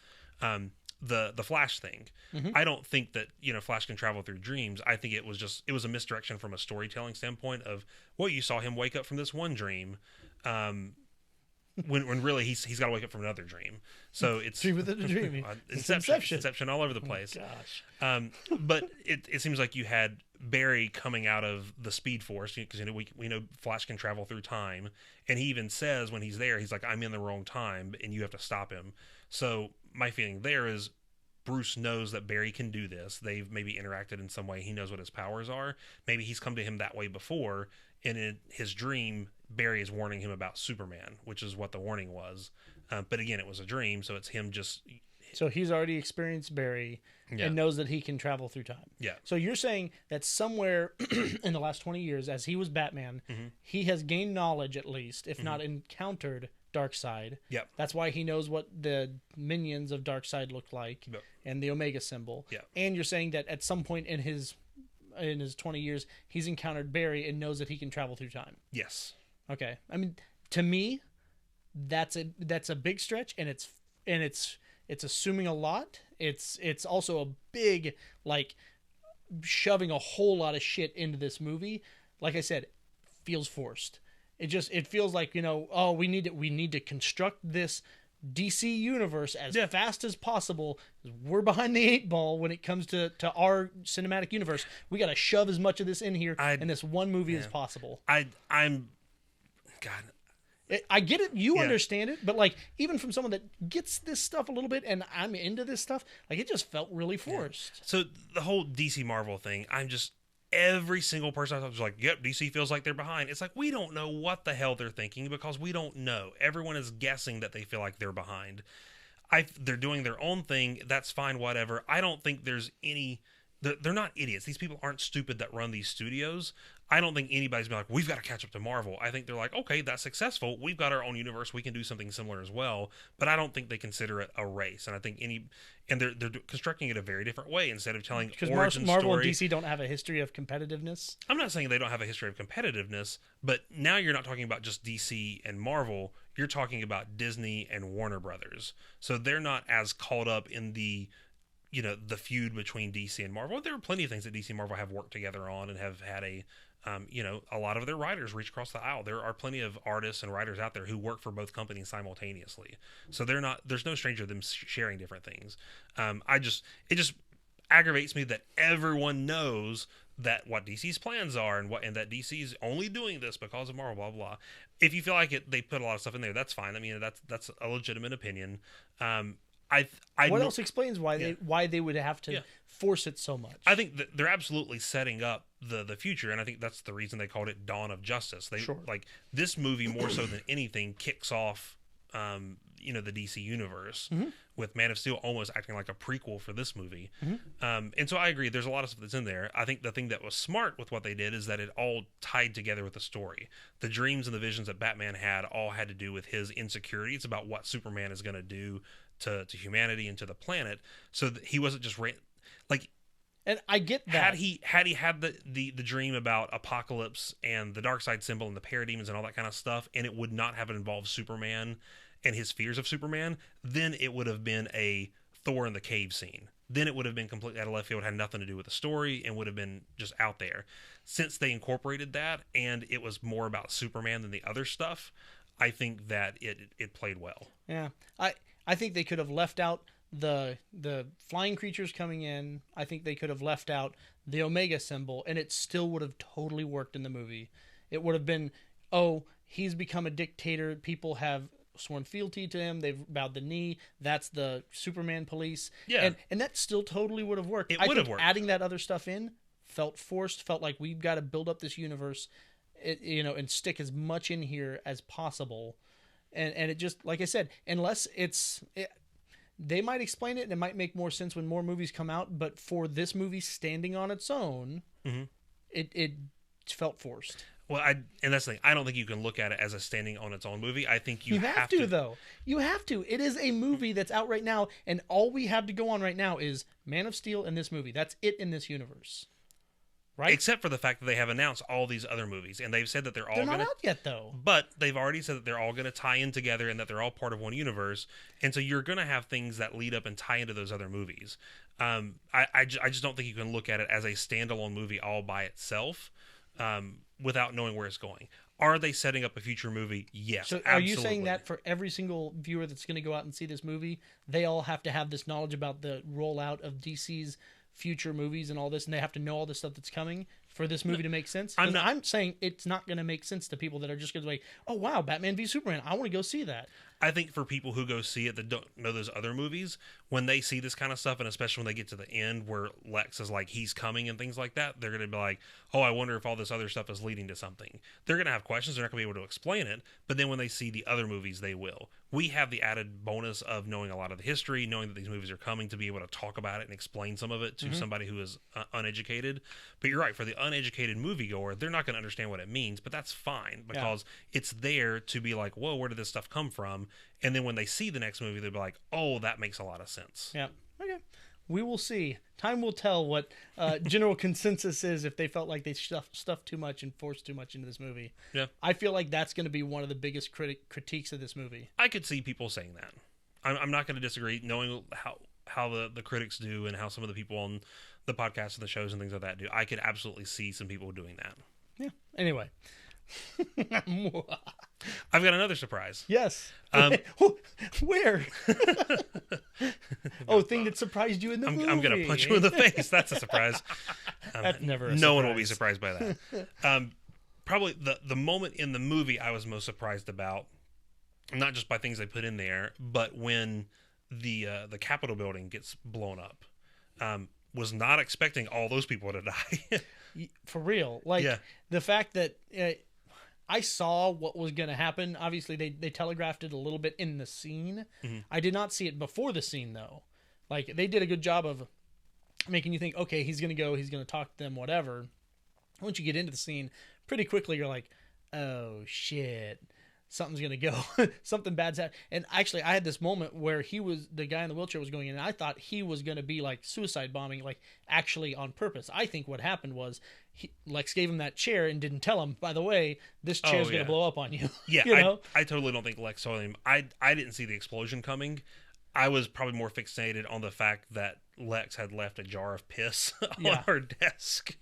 The Flash thing, I don't think that Flash can travel through dreams. I think it was a misdirection from a storytelling standpoint of, well, you saw him wake up from this one dream, when really he's got to wake up from another dream. So it's dream within a dream. Inception all over the place. Oh, gosh. But it seems like you had Barry coming out of the Speed Force, because we know Flash can travel through time, and he even says when he's there, he's like, I'm in the wrong time, and you have to stop him. So my feeling there is Bruce knows that Barry can do this. They've maybe interacted in some way. He knows what his powers are. Maybe he's come to him that way before, and in his dream, Barry is warning him about Superman, which is what the warning was. But again, it was a dream, so it's him just... So he's already experienced Barry and knows that he can travel through time. Yeah. So you're saying that somewhere in the last 20 years, as he was Batman, he has gained knowledge at least, if not encountered Darkseid. Yep. That's why he knows what the minions of Darkseid look like and the Omega symbol. Yep. And you're saying that at some point in his 20 years, he's encountered Barry and knows that he can travel through time. Yes. Okay. I mean, to me, that's a big stretch, and it's assuming a lot. It's also a big, like, shoving a whole lot of shit into this movie. Like I said, feels forced. It feels like, we need to construct this DC universe as fast as possible. We're behind the 8 ball when it comes to our cinematic universe. We got to shove as much of this in here in this one movie as possible. I get it. You understand it, but like, even from someone that gets this stuff a little bit, and I'm into this stuff, like, it just felt really forced. Yeah. So the whole DC Marvel thing, every single person I thought was like, yep, DC feels like they're behind. It's like, we don't know what the hell they're thinking because we don't know. Everyone is guessing that they feel like they're behind. They're doing their own thing. That's fine, whatever. I don't think there's any... They're not idiots. These people aren't stupid that run these studios. I don't think anybody's been like, we've got to catch up to Marvel. I think they're like, okay, that's successful. We've got our own universe. We can do something similar as well. But I don't think they consider it a race. And I think they're constructing it a very different way instead of telling origin Marvel story. Because Marvel and DC don't have a history of competitiveness. I'm not saying they don't have a history of competitiveness, but now you're not talking about just DC and Marvel. You're talking about Disney and Warner Brothers. So they're not as caught up in the feud between DC and Marvel. There are plenty of things that DC and Marvel have worked together on and have had a lot of their writers reach across the aisle. There are plenty of artists and writers out there who work for both companies simultaneously. So there's no stranger to them sharing different things. It just aggravates me that everyone knows that what DC's plans are and that DC's only doing this because of Marvel, blah, blah. If you feel like they put a lot of stuff in there, that's fine. I mean, that's a legitimate opinion. What else explains why they would have to force it so much? I think that they're absolutely setting up the future, and I think that's the reason they called it Dawn of Justice. Like this movie more so than anything kicks off the DC universe, with Man of Steel almost acting like a prequel for this movie. And so I agree, there's a lot of stuff that's in there. I think the thing that was smart with what they did is that it all tied together with the story. The dreams and the visions that Batman had all had to do with his insecurities about what Superman is going to do to humanity and to the planet, so that he wasn't just and I get that. Had he had the dream about Apocalypse and the Darkseid symbol and the parademons and all that kind of stuff, and it would not have involved Superman and his fears of Superman, then it would have been a Thor in the cave scene. Then it would have been completely out of left field, had nothing to do with the story, and would have been just out there. Since they incorporated that, and it was more about Superman than the other stuff, I think that it played well. Yeah, I think they could have left out the flying creatures coming in. I think they could have left out the Omega symbol, and it still would have totally worked in the movie. It would have been, oh, he's become a dictator. People have sworn fealty to him. They've bowed the knee. That's the Superman police. Yeah. And that still totally would have worked. It would have worked. Adding that other stuff in felt forced, felt like we've got to build up this universe, and stick as much in here as possible. And it just, like I said, unless they might explain it and it might make more sense when more movies come out, but for this movie standing on its own, it felt forced. Well, and that's the thing. I don't think you can look at it as a standing on its own movie. I think you have to, though. You have to. It is a movie that's out right now, and all we have to go on right now is Man of Steel and this movie. That's it in this universe. Right? Except for the fact that they have announced all these other movies, and they've said that they're not out yet, though. But they've already said that they're all going to tie in together and that they're all part of one universe. And so you're going to have things that lead up and tie into those other movies. I just don't think you can look at it as a standalone movie all by itself without knowing where it's going. Are they setting up a future movie? Yes, so are absolutely. you saying that for every single viewer that's going to go out and see this movie, they all have to have this knowledge about the rollout of DC's future movies and all this, and they have to know all this stuff that's coming for this movie to make sense? I'm saying it's not going to make sense to people that are just going to be like, oh wow, Batman v Superman, I want to go see that. I think for people who go see it that don't know those other movies, when they see this kind of stuff, and especially when they get to the end where Lex is like, he's coming and things like that, they're going to be like, oh, I wonder if all this other stuff is leading to something. They're going to have questions. They're not going to be able to explain it. But then when they see the other movies, they will. We have the added bonus of knowing a lot of the history, knowing that these movies are coming, to be able to talk about it and explain some of it to somebody who is uneducated. But you're right. For the uneducated moviegoer, they're not going to understand what it means, but that's fine because it's there to be like, whoa, where did this stuff come from? And then when they see the next movie, they'll be like, oh, that makes a lot of sense. Yeah. Okay. We will see. Time will tell what general consensus is if they felt like they stuffed too much and forced too much into this movie. Yeah. I feel like that's going to be one of the biggest critiques of this movie. I could see people saying that. I'm not going to disagree, knowing how the critics do and how some of the people on the podcasts and the shows and things like that do. I could absolutely see some people doing that. Yeah. Anyway. I've got another surprise. Yes. Where? Thing that surprised you in the movie. I'm going to punch you in the face. That's a surprise. That's never a surprise. No one will be surprised by that. Probably the moment in the movie I was most surprised about, not just by things they put in there, but when the Capitol building gets blown up. Was not expecting all those people to die. For real. The fact that... I saw what was going to happen. Obviously, they telegraphed it a little bit in the scene. I did not see it before the scene, though. Like, they did a good job of making you think, okay, he's going to go, he's going to talk to them, whatever. Once you get into the scene, pretty quickly you're like, oh, shit. Something's going to go. Something bad's happening. And actually, I had this moment where the guy in the wheelchair was going in, and I thought he was going to be, like, suicide bombing, like, actually on purpose. I think what happened was Lex gave him that chair and didn't tell him, by the way, this chair's going to blow up on you. Yeah, you know? I totally don't think Lex told him. I didn't see the explosion coming. I was probably more fixated on the fact that Lex had left a jar of piss on her desk.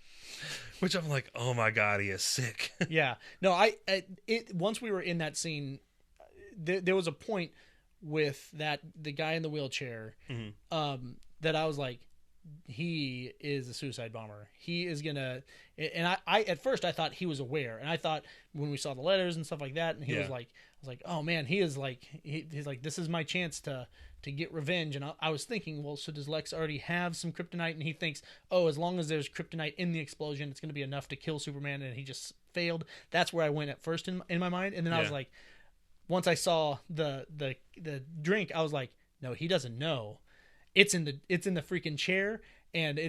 Which I'm like, oh my God, he is sick. Yeah. No, once we were in that scene, there was a point with the guy in the wheelchair that I was like, he is a suicide bomber. He is gonna, and I at first I thought he was aware, and I thought when we saw the letters and stuff like that, and he was like, I was like, oh man, he is like, he's like, this is my chance to get revenge. And I was thinking, well, so does Lex already have some kryptonite? And he thinks, oh, as long as there's kryptonite in the explosion, it's going to be enough to kill Superman. And he just failed. That's where I went at first in my mind. And then I was like, once I saw the drink, I was like, no, he doesn't know. It's in the freaking chair. And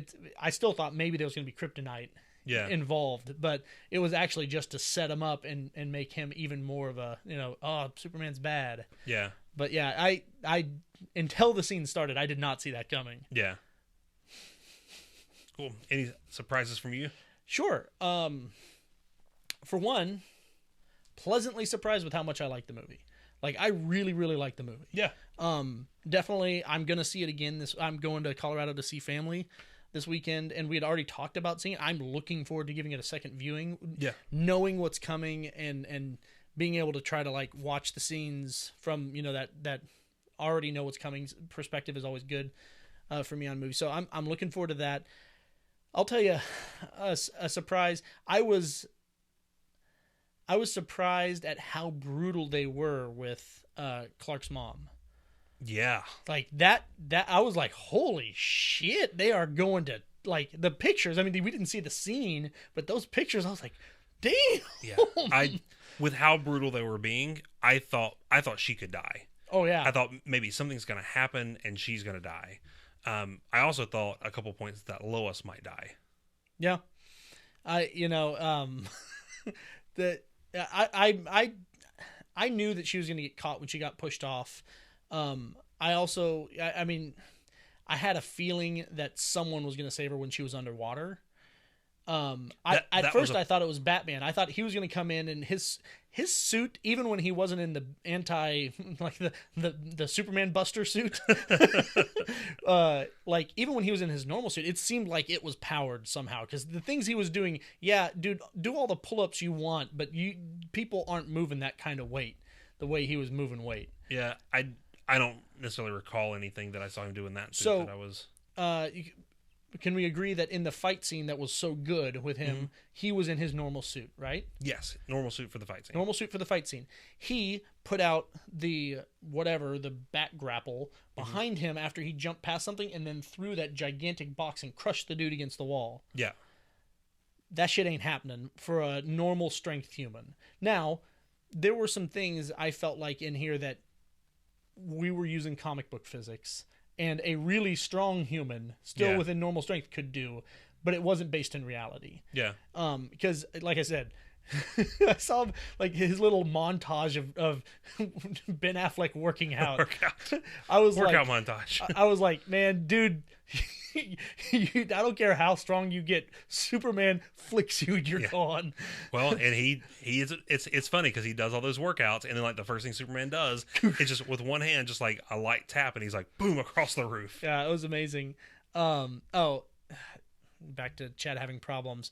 I still thought maybe there was going to be kryptonite involved, but it was actually just to set him up and make him even more of a, oh, Superman's bad. Yeah. But yeah, I until the scene started, I did not see that coming. Yeah. Cool. Any surprises from you? Sure. For one, pleasantly surprised with how much I like the movie. Like, I really, really like the movie. Yeah. Definitely, I'm gonna see it again. I'm going to Colorado to see family this weekend, and we had already talked about seeing it. I'm looking forward to giving it a second viewing. Yeah. Knowing what's coming and being able to try to like watch the scenes from that already know what's coming perspective is always good for me on movies. So I'm looking forward to that. I'll tell you a surprise. I was surprised at how brutal they were with Clark's mom. Yeah. Like that I was like, holy shit, they are going to, like, the pictures. I mean, we didn't see the scene, but those pictures, I was like, damn. Yeah. With how brutal they were being, I thought she could die. Oh yeah. I thought maybe something's going to happen and she's going to die. I also thought a couple points that Lois might die. Yeah. I knew that she was going to get caught when she got pushed off. I mean, I had a feeling that someone was going to save her when she was underwater. At first I thought it was Batman. I thought he was going to come in and his suit, even when he wasn't in the the Superman Buster suit, like even when he was in his normal suit, it seemed like it was powered somehow, because the things he was doing, yeah, dude, do all the pull-ups you want, but people aren't moving that kind of weight the way he was moving weight. Yeah, I don't necessarily recall anything that I saw him do in that suit that I was. Can we agree that in the fight scene that was so good with him, he was in his normal suit, right? Yes, normal suit for the fight scene. Normal suit for the fight scene. He put out the bat grapple behind him after he jumped past something and then threw that gigantic box and crushed the dude against the wall. Yeah. That shit ain't happening for a normal strength human. Now, there were some things I felt like in here that we were using comic book physics and a really strong human still within normal strength could do, but it wasn't based in reality. Yeah. Because like I said, I saw like his little montage of Ben Affleck working out. Workout montage. I was like, man, dude, I don't care how strong you get, Superman flicks you and you're gone. Well, and he is. It's funny because he does all those workouts, and then like the first thing Superman does is just with one hand, just like a light tap, and he's like boom across the roof. Yeah, it was amazing. Back to Chad having problems.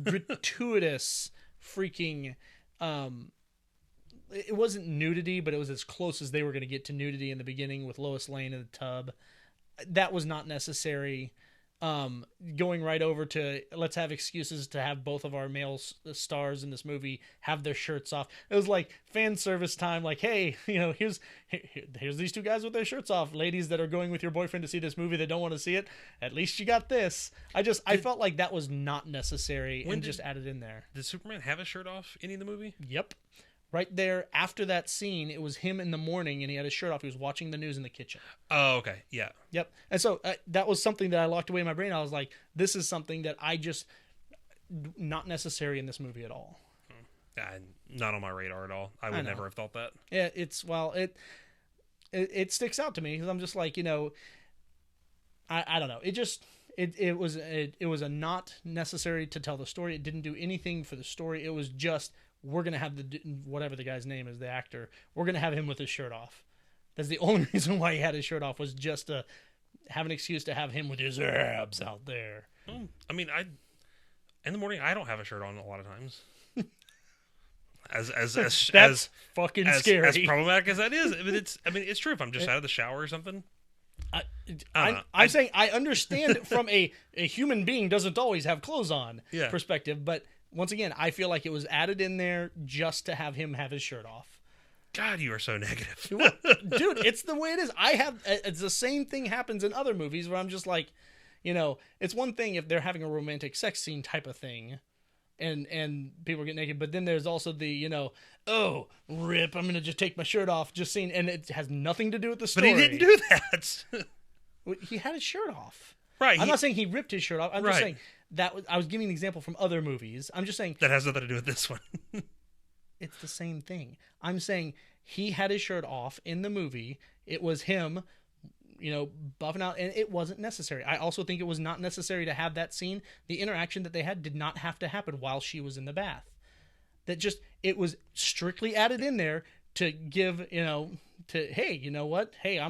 Gratuitous freaking. It wasn't nudity, but it was as close as they were going to get to nudity in the beginning with Lois Lane in the tub. That was not necessary. Going right over to let's have excuses to have both of our male stars in this movie have their shirts off. It was like fan service time. Like, hey, here's these two guys with their shirts off. Ladies that are going with your boyfriend to see this movie that don't want to see it, at least you got this. I felt like that was not necessary and just added in there. Did Superman have his shirt off any of the movie? Yep. Right there, after that scene, it was him in the morning, and he had his shirt off. He was watching the news in the kitchen. Oh, okay. Yeah. Yep. And so that was something that I locked away in my brain. I was like, this is something that not necessary in this movie at all. Not on my radar at all. I would never have thought that. Yeah, it sticks out to me because I'm just like, I don't know. It was a not necessary to tell the story. It didn't do anything for the story. It was just, we're going to have whatever the guy's name is, the actor, we're going to have him with his shirt off. That's the only reason why he had his shirt off, was just to have an excuse to have him with his abs out there. I mean, in the morning, I don't have a shirt on a lot of times. That's fucking scary. As problematic as that is, it's true. If I'm just out of the shower or something, I'm saying I understand from a human being doesn't always have clothes on perspective, but once again, I feel like it was added in there just to have him have his shirt off. God, you are so negative. Dude, it's the way it is. It's the same thing happens in other movies where I'm just like, it's one thing if they're having a romantic sex scene type of thing and people get naked, but then there's also the, oh, rip, I'm going to just take my shirt off just scene, and it has nothing to do with the story. But he didn't do that. He had his shirt off. Right. I'm not saying he ripped his shirt off. I'm just saying I was giving an example from other movies. I'm just saying. That has nothing to do with this one. It's the same thing. I'm saying he had his shirt off in the movie. It was him, buffing out, and it wasn't necessary. I also think it was not necessary to have that scene. The interaction that they had did not have to happen while she was in the bath. It was strictly added in there to give, hey, you know what? Hey,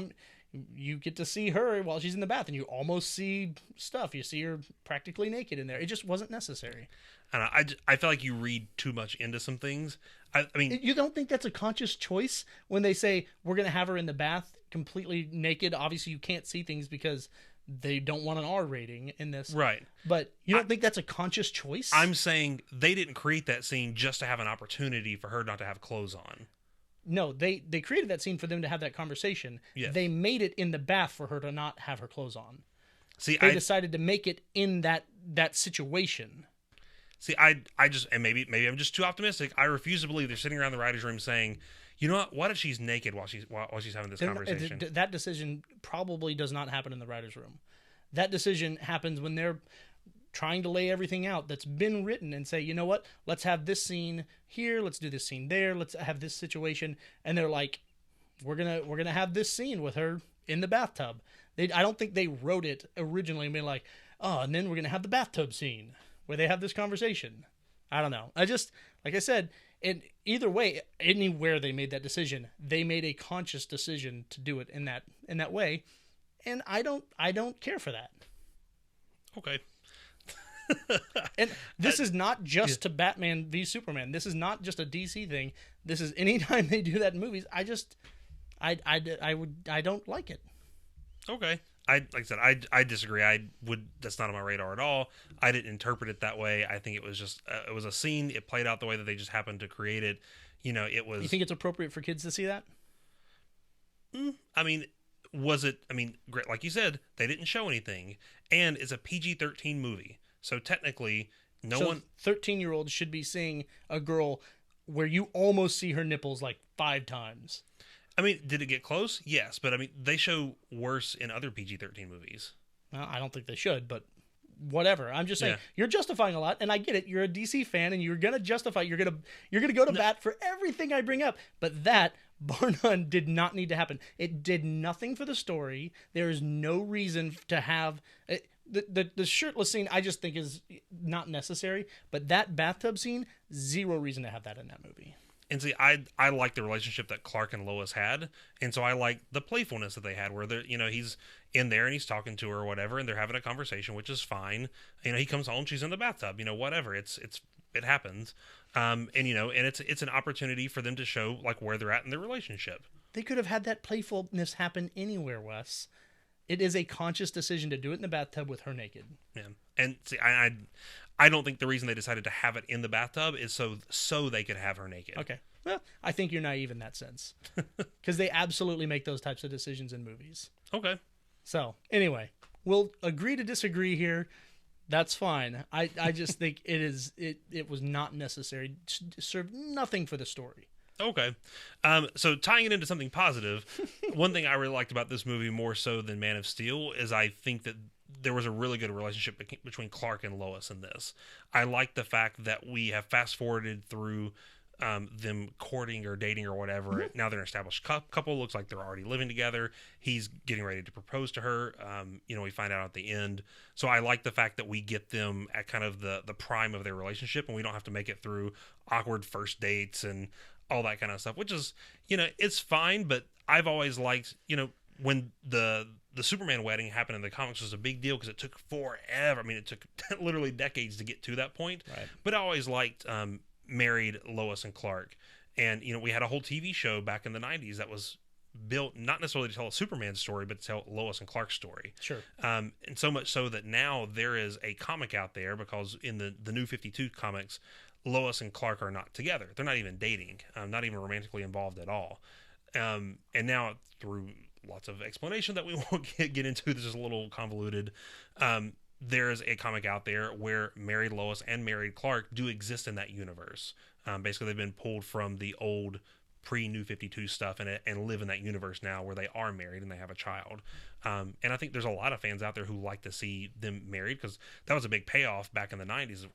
you get to see her while she's in the bath, and you almost see stuff. You see her practically naked in there. It just wasn't necessary. I feel like you read too much into some things. I mean, you don't think that's a conscious choice when they say we're going to have her in the bath completely naked? Obviously, you can't see things because they don't want an R rating in this. Right. But you don't think that's a conscious choice? I'm saying they didn't create that scene just to have an opportunity for her not to have clothes on. No, they created that scene for them to have that conversation. Yes. They made it in the bath for her to not have her clothes on. See, they decided to make it in that situation. See, I just, and maybe I'm just too optimistic. I refuse to believe they're sitting around the writer's room saying, you know what if she's naked while she's having this conversation? That decision probably does not happen in the writer's room. That decision happens when they're trying to lay everything out that's been written and say, you know what, let's have this scene here, let's do this scene there, let's have this situation, and they're like, we're gonna have this scene with her in the bathtub. I don't think they wrote it originally and been like, oh, and then we're gonna have the bathtub scene where they have this conversation. I don't know. I just, like I said, either way, anywhere they made that decision, they made a conscious decision to do it in that way, and I don't care for that. Okay. And this is not just to Batman v Superman. This is not just a DC thing. This is anytime they do that in movies. I don't like it. Okay. Like I said, I disagree. That's not on my radar at all. I didn't interpret it that way. I think it was just it was a scene. It played out the way that they just happened to create it. It was. You think it's appropriate for kids to see that? I mean, was it? I mean, great. Like you said, they didn't show anything, and it's a PG-13 movie. So technically, no one 13-year-olds should be seeing a girl where you almost see her nipples like 5 times. I mean, did it get close? Yes, but I mean, they show worse in other PG-13 movies. Well, I don't think they should, but whatever. I'm just saying you're justifying a lot, and I get it. You're a DC fan, and you're gonna justify. You're gonna go to bat for everything I bring up, but that, bar none, did not need to happen. It did nothing for the story. There is no reason to have the shirtless scene. I just think is not necessary. But that bathtub scene, zero reason to have that in that movie. And see, I like the relationship that Clark and Lois had, and so I like the playfulness that they had, where they're, he's in there and he's talking to her or whatever, and they're having a conversation, which is fine. He comes home, she's in the bathtub, whatever. It happens, and it's an opportunity for them to show like where they're at in their relationship. They could have had that playfulness happen anywhere, Wes. It is a conscious decision to do it in the bathtub with her naked. Yeah, and see, I don't think the reason they decided to have it in the bathtub is so they could have her naked. Okay. Well, I think you're naive in that sense. Because they absolutely make those types of decisions in movies. Okay. So, anyway, we'll agree to disagree here. That's fine. I just think it was not necessary. It served nothing for the story. Okay. So tying it into something positive, one thing I really liked about this movie more so than Man of Steel is I think that there was a really good relationship between Clark and Lois in this. I like the fact that we have fast forwarded through them courting or dating or whatever. Mm-hmm. Now they're an established couple. Looks like they're already living together. He's getting ready to propose to her. We find out at the end. So I like the fact that we get them at kind of the prime of their relationship, and we don't have to make it through awkward first dates and all that kind of stuff, which is, it's fine. But I've always liked, when the Superman wedding happened in the comics was a big deal because it took forever. I mean, it took literally decades to get to that point. Right. But I always liked married Lois and Clark. And, we had a whole TV show back in the 90s that was built not necessarily to tell a Superman story, but to tell Lois and Clark's story. Sure. And so much so that now there is a comic out there, because in the New 52 comics, Lois and Clark are not together. They're not even dating, not even romantically involved at all. And now, through lots of explanation that we won't get into, this is a little convoluted, there is a comic out there where married Lois and married Clark do exist in that universe. Basically, they've been pulled from the old pre-New 52 stuff and live in that universe now where they are married and they have a child. And I think there's a lot of fans out there who like to see them married, because that was a big payoff back in the 90s.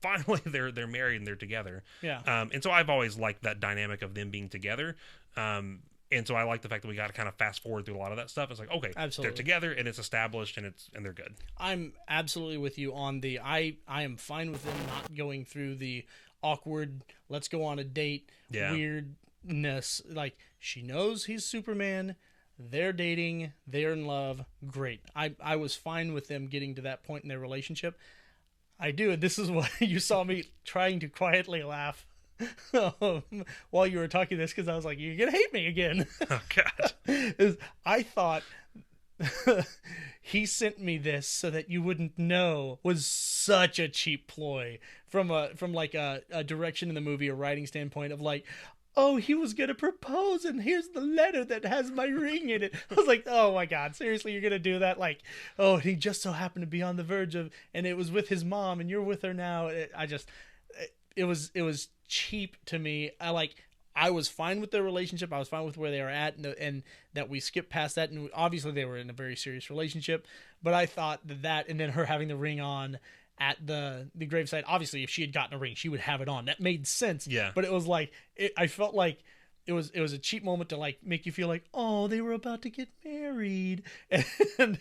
Finally, they're married and they're together. Yeah. And so I've always liked that dynamic of them being together. And so I like the fact that we got to kind of fast forward through a lot of that stuff. It's like, okay, Absolutely. They're together and it's established and they're good. I'm absolutely with you on the I am fine with them not going through the awkward, let's go on a date, weirdness. Like, she knows he's Superman, they're dating, they're in love, great. I was fine with them getting to that point in their relationship. I do, and this is why you saw me trying to quietly laugh while you were talking this, because I was like, you're gonna hate me again. Oh God. I thought he sent me this so that you wouldn't know was such a cheap ploy from like a direction in the movie, a writing standpoint of like, oh, he was gonna propose and here's the letter that has my ring in it. I was like, oh my God, seriously, you're gonna do that? Like, oh, he just so happened to be on the verge of, and it was with his mom and you're with her now. It was cheap to me. I was fine with their relationship. I was fine with where they were at, and that we skipped past that. And obviously they were in a very serious relationship, but I thought that, and then her having the ring on at the gravesite, obviously if she had gotten a ring, she would have it on. That made sense. Yeah. But it was like, I felt like it was a cheap moment to like make you feel like, oh, they were about to get married. And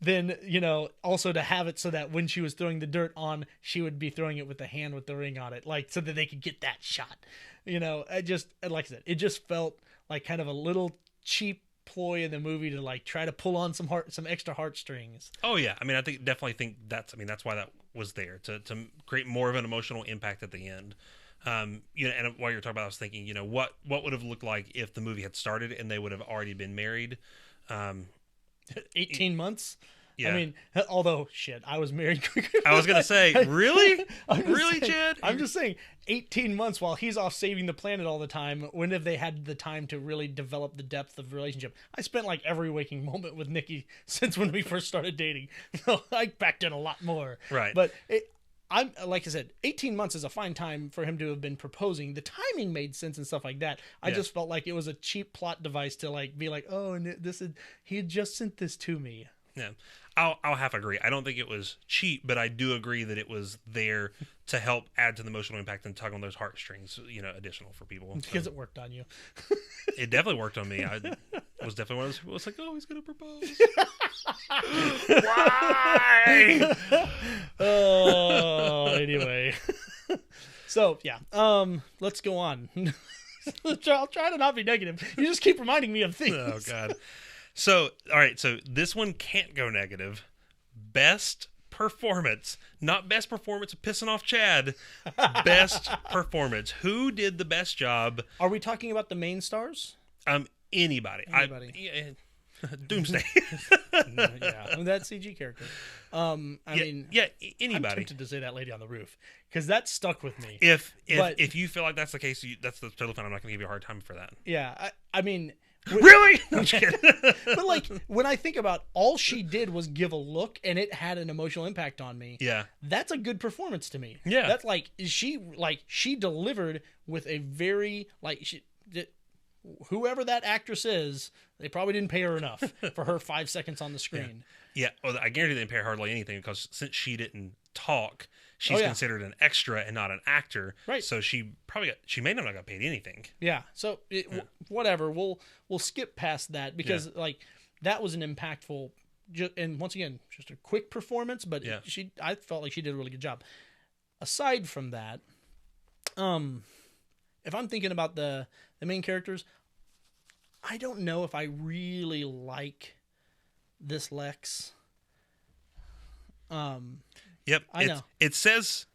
then, also to have it so that when she was throwing the dirt on, she would be throwing it with the hand with the ring on it, like, so that they could get that shot. I just, like I said, it just felt like kind of a little cheap ploy in the movie to like try to pull on some extra heartstrings. Oh yeah. I mean, definitely think that's why that was there, to create more of an emotional impact at the end. And while you're talking about it, I was thinking, what would have looked like if the movie had started and they would have already been married. 18 months. Yeah. I mean, although shit, I was married quicker. I was gonna say, really, saying, Chad? I'm just saying, 18 months while he's off saving the planet all the time. When have they had the time to really develop the depth of relationship? I spent like every waking moment with Nikki since when we first started dating. So I backed in a lot more. Right. But I'm like I said, 18 months is a fine time for him to have been proposing. The timing made sense and stuff like that. I just felt like it was a cheap plot device to like be like, oh, and he had just sent this to me. Yeah, I'll half agree. I don't think it was cheap, but I do agree that it was there to help add to the emotional impact and tug on those heartstrings, additional for people. Because it worked on you. It definitely worked on me. I was definitely one of those people. It's like, oh, he's gonna propose. Why? Oh, anyway. So yeah, let's go on. I'll try to not be negative. You just keep reminding me of things. Oh God. So, all right. So this one can't go negative. Best performance, not best performance of pissing off Chad. Best performance. Who did the best job? Are we talking about the main stars? Anybody. Doomsday. Yeah, that CG character. I mean, anybody. I'm tempted to say that lady on the roof because that stuck with me. If you feel like that's the case, that's totally fine. I'm not going to give you a hard time for that. Yeah, I mean. Really? No, I'm just kidding. But like when I think about all she did was give a look and it had an emotional impact on me. Yeah. That's a good performance to me. Yeah. That's she delivered with a very whoever that actress is, they probably didn't pay her enough for her 5 seconds on the screen. Yeah. Well, I guarantee they didn't pay her hardly anything because since she didn't talk, she's considered an extra and not an actor. Right. So she may not have got paid anything. Yeah. So whatever. We'll skip past that because that was an impactful, and once again, just a quick performance. But I felt like she did a really good job. Aside from that, if I'm thinking about the main characters, I don't know if I really like this Lex. Yep. I know. It says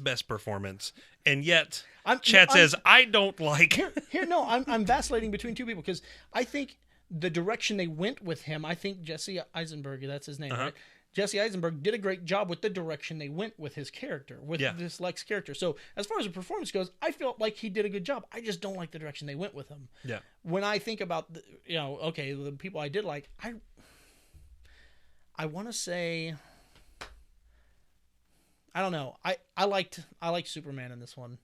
best performance, and yet Chad says, I don't like... I'm vacillating between two people, because I think the direction they went with him, I think Jesse Eisenberg, that's his name, right? Jesse Eisenberg did a great job with the direction they went with his character, with this Lex character. So as far as the performance goes, I felt like he did a good job. I just don't like the direction they went with him. Yeah. When I think about, the people I did like, I want to say, I don't know. I liked Superman in this one.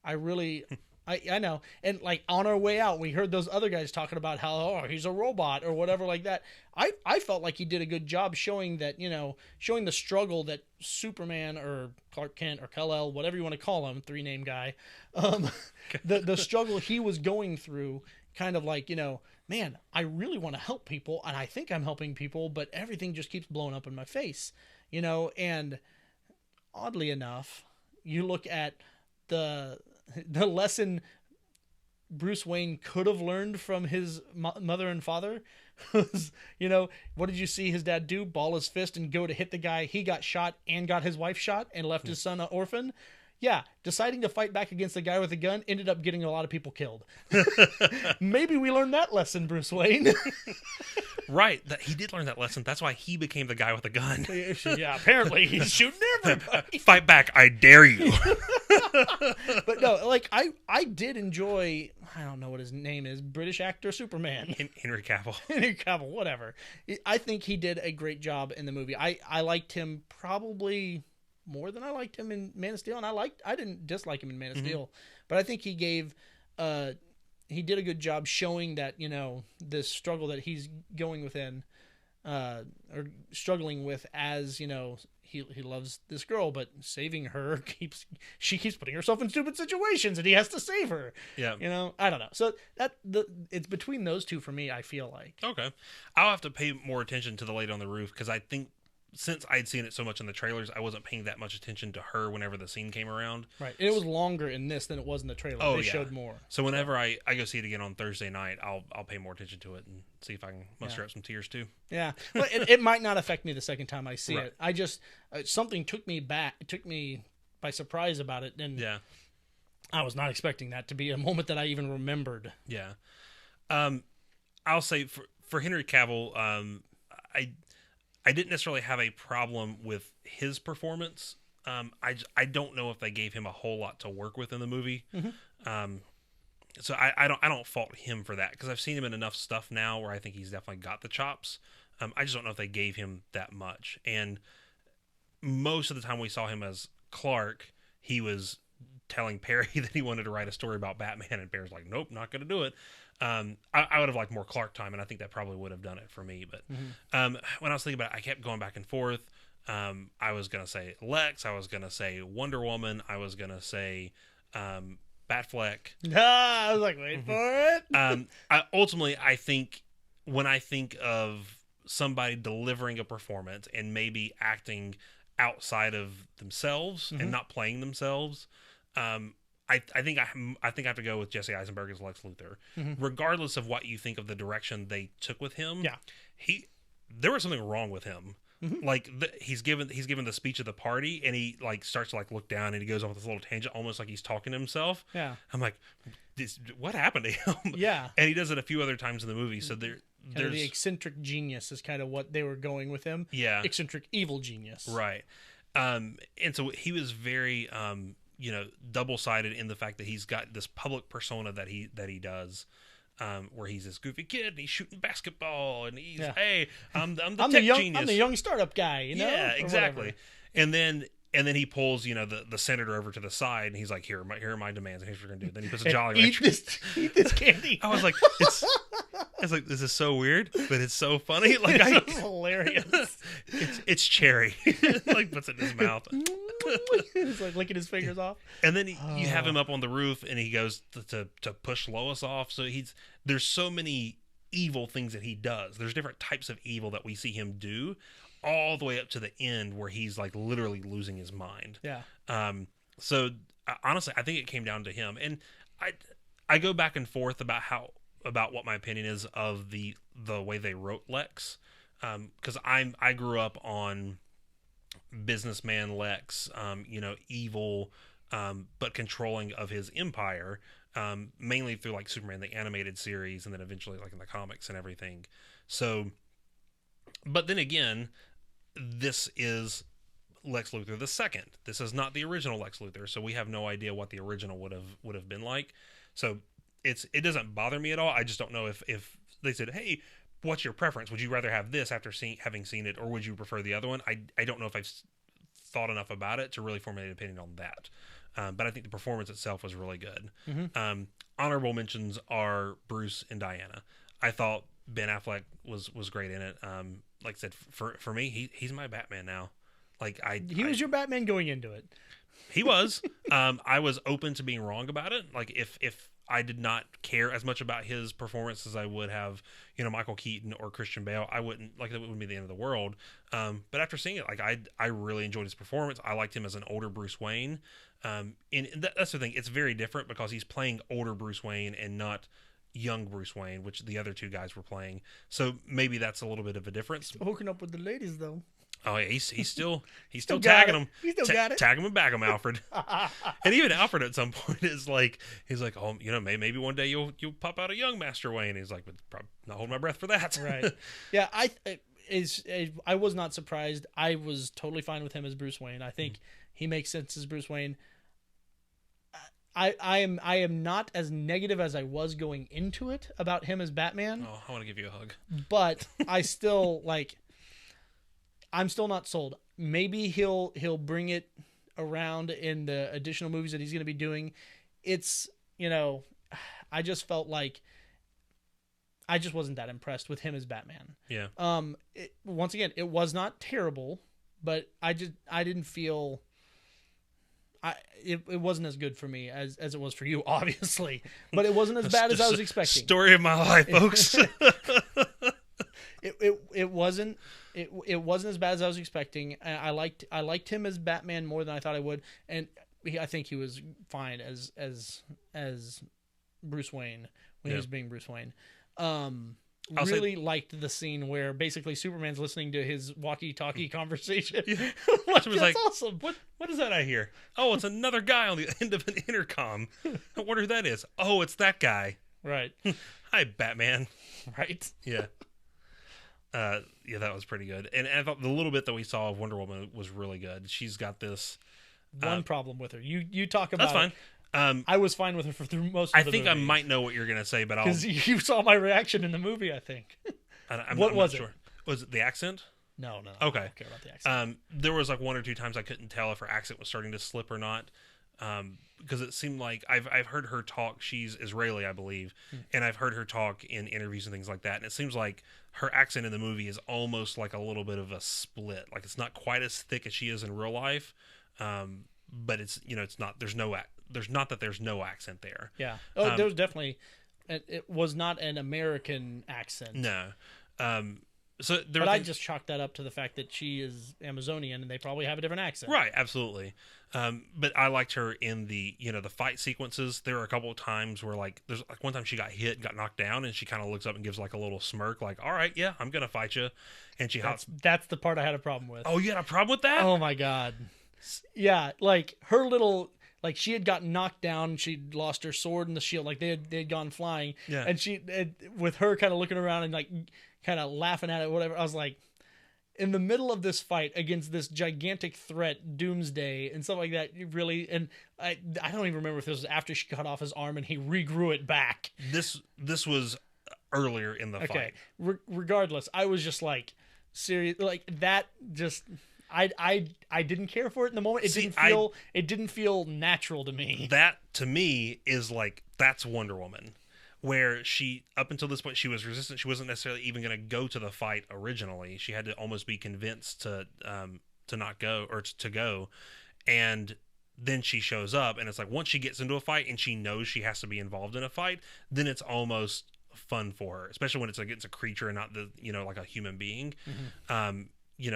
I really, I know. And like on our way out, we heard those other guys talking about how, he's a robot or whatever like that. I felt like he did a good job showing that, showing the struggle that Superman or Clark Kent or Kal-El, whatever you want to call him, 3-name guy, the struggle he was going through, kind of like, man, I really want to help people, and I think I'm helping people, but everything just keeps blowing up in my face, and oddly enough, you look at the lesson Bruce Wayne could have learned from his mother and father was, what did you see his dad do? Ball his fist and go to hit the guy. He got shot and got his wife shot and left his son an orphan. Yeah, deciding to fight back against the guy with a gun ended up getting a lot of people killed. Maybe we learned that lesson, Bruce Wayne. Right, he did learn that lesson. That's why he became the guy with the gun. Yeah, apparently he's shooting everybody. Fight back, I dare you. But no, like I did enjoy, I don't know what his name is, British actor Superman. Henry Cavill. Henry Cavill, whatever. I think he did a great job in the movie. I liked him probably more than I liked him in Man of Steel, and I didn't dislike him in Man of Steel, but I think he did a good job showing that, this struggle that he's going within, or struggling with, as, he loves this girl, but saving her she keeps putting herself in stupid situations, and he has to save her. Yeah. I don't know. So it's between those two for me, I feel like. Okay. I'll have to pay more attention to the lady on the roof, because I think since I'd seen it so much in the trailers, I wasn't paying that much attention to her whenever the scene came around. Right. And it was longer in this than it was in the trailer. They showed more. So whenever I go see it again on Thursday night, I'll pay more attention to it and see if I can muster up some tears too. Yeah. Well, it might not affect me the second time I see it. I just, something took me by surprise about it. And I was not expecting that to be a moment that I even remembered. Yeah. I'll say for Henry Cavill, I didn't necessarily have a problem with his performance. I don't know if they gave him a whole lot to work with in the movie. So I don't fault him for that, because I've seen him in enough stuff now where I think he's definitely got the chops. I just don't know if they gave him that much. And most of the time we saw him as Clark, he was telling Perry that he wanted to write a story about Batman, and Perry's like, nope, not going to do it. I would have liked more Clark time, and I think that probably would have done it for me. But when I was thinking about it, I kept going back and forth. I was going to say Lex. I was going to say Wonder Woman. I was going to say Batfleck. I was like, wait for it. Ultimately, I think when I think of somebody delivering a performance and maybe acting outside of themselves and not playing themselves, I think I have to go with Jesse Eisenberg as Lex Luthor, regardless of what you think of the direction they took with him. Yeah, there was something wrong with him. Like he's given the speech of the party, and he like starts to like look down, and he goes off this little tangent, almost like he's talking to himself. Yeah, I'm like, what happened to him? Yeah, and he does it a few other times in the movie. So there's the eccentric genius is kind of what they were going with him. Yeah, eccentric evil genius. Right, and so he was very double-sided in the fact that he's got this public persona that he does, where he's this goofy kid and he's shooting basketball and he's hey, I'm the tech genius. I'm the young startup guy, Yeah, exactly. And then he pulls the senator over to the side, and he's like, here are my demands, and here's what we're gonna do. Then he puts a Jolly Rancher. Eat this candy. I was like, this is so weird, but it's so funny. Like, it's hilarious. It's cherry. Like, puts it in his mouth. He's like licking his fingers off. And then you have him up on the roof, and he goes to push Lois off. So there's so many evil things that he does. There's different types of evil that we see him do, all the way up to the end where he's like literally losing his mind. Yeah. So honestly, I think it came down to him, and I go back and forth about what my opinion is of the way they wrote Lex, because I grew up on businessman Lex, evil, but controlling of his empire, mainly through like Superman the animated series, and then eventually like in the comics and everything. So, but then again, this is Lex Luthor the second. This is not the original Lex Luthor, so we have no idea what the original would have been like. So it doesn't bother me at all. I just don't know if they said, hey, what's your preference? Would you rather have this after having seen it, or would you prefer the other one? I don't know if I've thought enough about it to really formulate an opinion on that. But I think the performance itself was really good. Mm-hmm. Honorable mentions are Bruce and Diana. I thought Ben Affleck was great in it. Like I said, for me, he's my Batman now. Like he was your Batman going into it. He was. I was open to being wrong about it. Like if I did not care as much about his performance as I would have, Michael Keaton or Christian Bale, I wouldn't like that. Wouldn't be the end of the world. But after seeing it, like I really enjoyed his performance. I liked him as an older Bruce Wayne. That's the thing. It's very different because he's playing older Bruce Wayne and not young Bruce Wayne, which the other two guys were playing. So maybe that's a little bit of a difference. Still hooking up with the ladies though. Oh yeah, he's still tagging them. He still got it. Tag him and back him, Alfred. And even Alfred at some point is like, he's like, oh, maybe one day you'll pop out a young Master Wayne. He's like, but probably not holding my breath for that. Right. Yeah. I was not surprised. I was totally fine with him as Bruce Wayne. I think he makes sense as Bruce Wayne. I am not as negative as I was going into it about him as Batman. Oh, I want to give you a hug. But I still I'm still not sold. Maybe he'll bring it around in the additional movies that he's going to be doing. It's, I just felt like I just wasn't that impressed with him as Batman. Yeah. Once again, it was not terrible, but I didn't feel it wasn't as good for me as it was for you, obviously, but it wasn't as bad as I was expecting. Story of my life, folks. It wasn't as bad as I was expecting. I liked him as Batman more than I thought I would, and I think he was fine as Bruce Wayne when he was being Bruce Wayne. Really liked the scene where basically Superman's listening to his walkie-talkie conversation. Yeah. That's like, awesome. What is that I hear? Oh, it's another guy on the end of an intercom. I wonder who that is. Oh, it's that guy. Right. Hi, Batman. Right. Yeah. Yeah, that was pretty good. And I thought the little bit that we saw of Wonder Woman was really good. She's got this one problem with her. You talk about that's fine. I was fine with her through most of the movie. I think I might know what you're going to say, but because you saw my reaction in the movie, I think. I'm what was not it? sure. Was it the accent? No. Okay. I don't care about the accent. There was like one or two times I couldn't tell if her accent was starting to slip or not. Because it seemed like I've heard her talk. She's Israeli, I believe, and I've heard her talk in interviews and things like that. And it seems like her accent in the movie is almost like a little bit of a split. Like it's not quite as thick as she is in real life, but it's it's not. There's not that there's no accent there. Yeah. Oh, there was definitely. It was not an American accent. No. But I just chalked that up to the fact that she is Amazonian and they probably have a different accent. Right, absolutely. But I liked her in the the fight sequences. There were a couple of times where there's one time she got hit, got knocked down, and she kind of looks up and gives like a little smirk, like, "All right, yeah, I'm gonna fight you." And she hops. That's the part I had a problem with. Oh, you had a problem with that? Oh my god. Yeah, like her little. Like she had gotten knocked down, she'd lost her sword and the shield. Like they had gone flying, yeah. And she, with her kind of looking around and like kind of laughing at it, whatever. I was like, in the middle of this fight against this gigantic threat, Doomsday and stuff like that. You really, and I don't even remember if this was after she cut off his arm and he regrew it back. This was earlier in the fight. Regardless, I was just like serious, like that. Just. I didn't care for it in the moment. It didn't feel natural to me. That to me is like that's Wonder Woman, where she up until this point she was resistant. She wasn't necessarily even going to go to the fight originally. She had to almost be convinced to not go or to go, and then she shows up and it's like once she gets into a fight and she knows she has to be involved in a fight, then it's almost fun for her, especially when it's a creature and not the like a human being. Mm-hmm.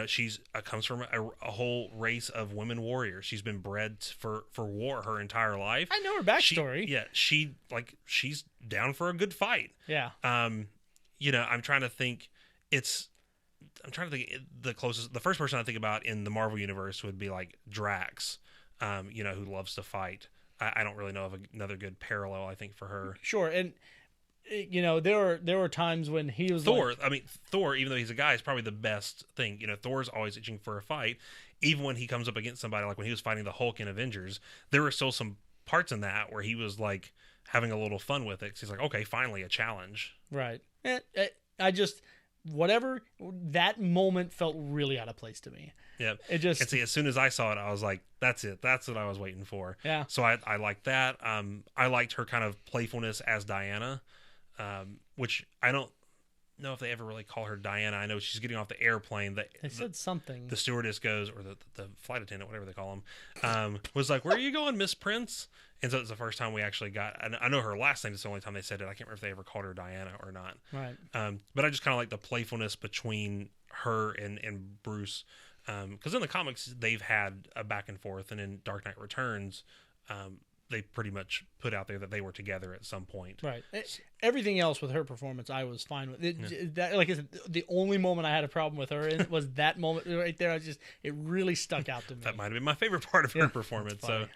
She's comes from a whole race of women warriors. She's been bred for war her entire life. I know her backstory. She's down for a good fight. Yeah. I'm trying to think. The first person I think about in the Marvel universe would be like Drax. who loves to fight. I don't really know of another good parallel, I think, for her. Sure, and there were times when he was Thor. I mean, Thor, even though he's a guy, is probably the best thing. Thor's always itching for a fight. Even when he comes up against somebody, like when he was fighting the Hulk in Avengers, there were still some parts in that where he was like having a little fun with it. 'Cause he's like, okay, finally a challenge. Right. I just whatever that moment felt really out of place to me. Yeah. It just and see, as soon as I saw it, I was like, that's it. That's what I was waiting for. Yeah. So I liked that. I liked her kind of playfulness as Diana, which I don't know if they ever really call her Diana. I know she's getting off the airplane. They said something. The stewardess goes, or the flight attendant, whatever they call them, was like, "Where are you going, Miss Prince?" And so it's the first time we actually got. And I know her last name is the only time they said it. I can't remember if they ever called her Diana or not. Right. But I just kind of like the playfulness between her and Bruce, because in the comics they've had a back and forth, and in Dark Knight Returns, they pretty much put out there that they were together at some point. Right. Everything else with her performance, I was fine with. That, like I said, the only moment I had a problem with her was that moment right there. It really stuck out to me. That might have been my favorite part of her performance. So,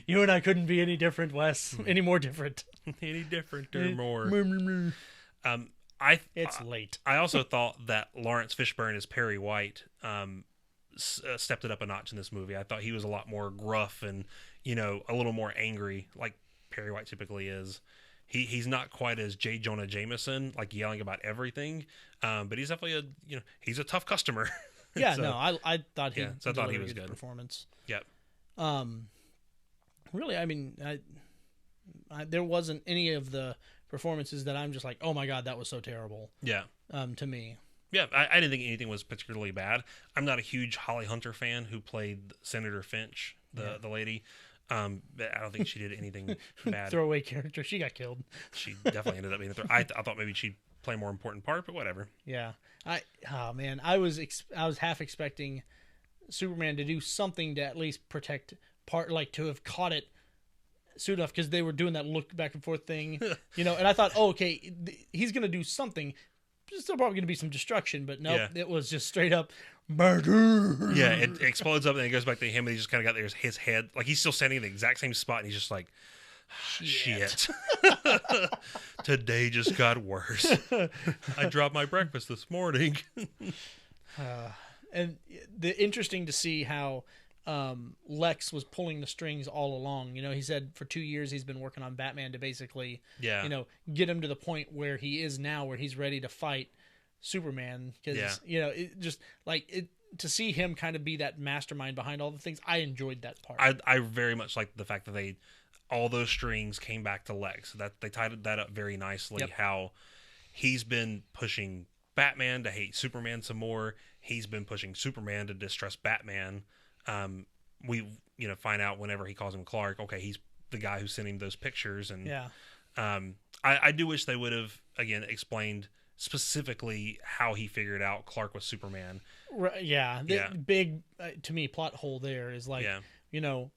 you and I couldn't be any different, Wes. Any more different. Any different or more. It's late. I also thought that Lawrence Fishburne as Perry White stepped it up a notch in this movie. I thought he was a lot more gruff and a little more angry, like Perry White typically is. He's not quite as J. Jonah Jameson, like yelling about everything, but he's definitely he's a tough customer. Yeah, so, I thought he. So I thought he was good. Performance. Yep. Really, I mean, there wasn't any of the performances that I'm just like, oh my god, that was so terrible. Yeah. To me. Yeah, I didn't think anything was particularly bad. I'm not a huge Holly Hunter fan who played Senator Finch, the lady. I don't think she did anything bad. Throwaway character. She got killed. She definitely ended up being I thought maybe she'd play a more important part, but whatever. Yeah. I was half expecting Superman to do something to at least protect to have caught it soon enough, because they were doing that look back and forth thing, and I thought, oh, okay, he's going to do something. There's still probably going to be some destruction, but nope, It was just straight up murder. Yeah, it explodes up and it goes back to him, and he just kind of got his head, like he's still standing in the exact same spot, and he's just like, shit. Today just got worse. I dropped my breakfast this morning. And interesting to see how Lex was pulling the strings all along. He said for 2 years he's been working on Batman to basically, get him to the point where he is now, where he's ready to fight Superman. Because, it just like to see him kind of be that mastermind behind all the things. I enjoyed that part. I very much like the fact that all those strings came back to Lex. That they tied that up very nicely. Yep. How he's been pushing Batman to hate Superman some more. He's been pushing Superman to distrust Batman. We find out whenever he calls him Clark, okay, he's the guy who sent him those pictures. And I do wish they would have again explained specifically how he figured out Clark was Superman. Right, yeah. The big to me plot hole there is like,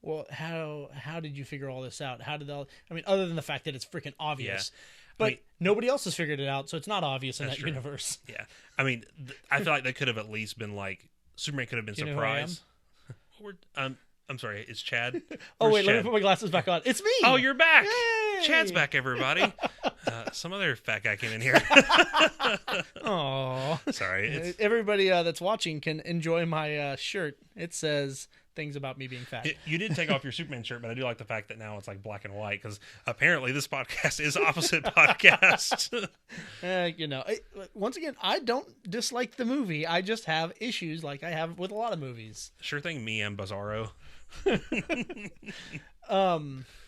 well, how did you figure all this out? Other than the fact that it's freaking obvious. Yeah. But nobody else has figured it out, so it's not obvious in that universe. Yeah. I mean, I feel like they could have at least been like, Superman could have been surprised. I'm sorry, it's Chad. Oh, wait, Chad? Let me put my glasses back on. It's me! Oh, you're back! Yay! Chad's back, everybody. Some other fat guy came in here. Aw. Sorry. Everybody that's watching can enjoy my shirt. It says things about me being fat. You did take off your Superman shirt, but I do like the fact that now it's like black and white, because apparently this podcast is opposite podcast. Once again, I don't dislike the movie. I just have issues like I have with a lot of movies. Sure thing, me and Bizarro.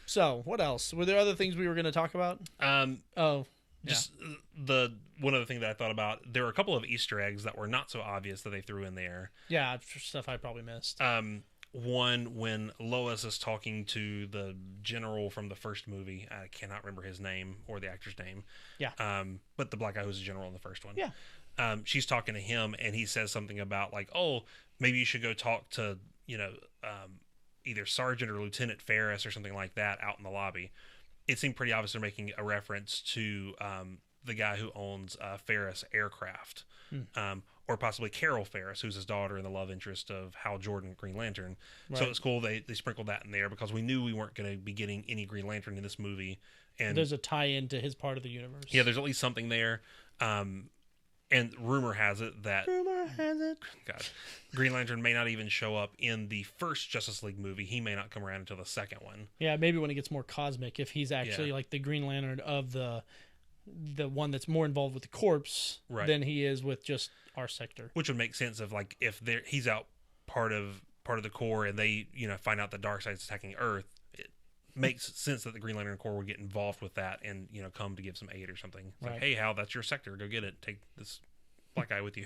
So what else? Were there other things we were going to talk about? Just the one other thing that I thought about, there were a couple of Easter eggs that were not so obvious that they threw in there. Yeah, stuff I probably missed. One, when Lois is talking to the general from the first movie, I cannot remember his name or the actor's name. Yeah. But the black guy who was a general in the first one. Yeah. She's talking to him, and he says something about like, oh, maybe you should go talk to, either Sergeant or Lieutenant Ferris or something like that out in the lobby. It seemed pretty obvious they're making a reference to the guy who owns Ferris Aircraft. or possibly Carol Ferris, who's his daughter and the love interest of Hal Jordan, Green Lantern. Right. So it's cool they sprinkled that in there because we knew we weren't going to be getting any Green Lantern in this movie. And there's a tie-in to his part of the universe. Yeah, there's at least something there. And rumor has it that God, Green Lantern may not even show up in the first Justice League movie. He may not come around until the second one. Yeah, maybe when it gets more cosmic, if he's actually like the Green Lantern of the one that's more involved with the corpse than he is with just our sector. Which would make sense of like if he's out part of the Corps and they find out the Darkseid's attacking Earth. It makes sense that the Green Lantern Corps would get involved with that and come to give some aid or something. It's like, hey Hal, that's your sector. Go get it. Take this black guy with you.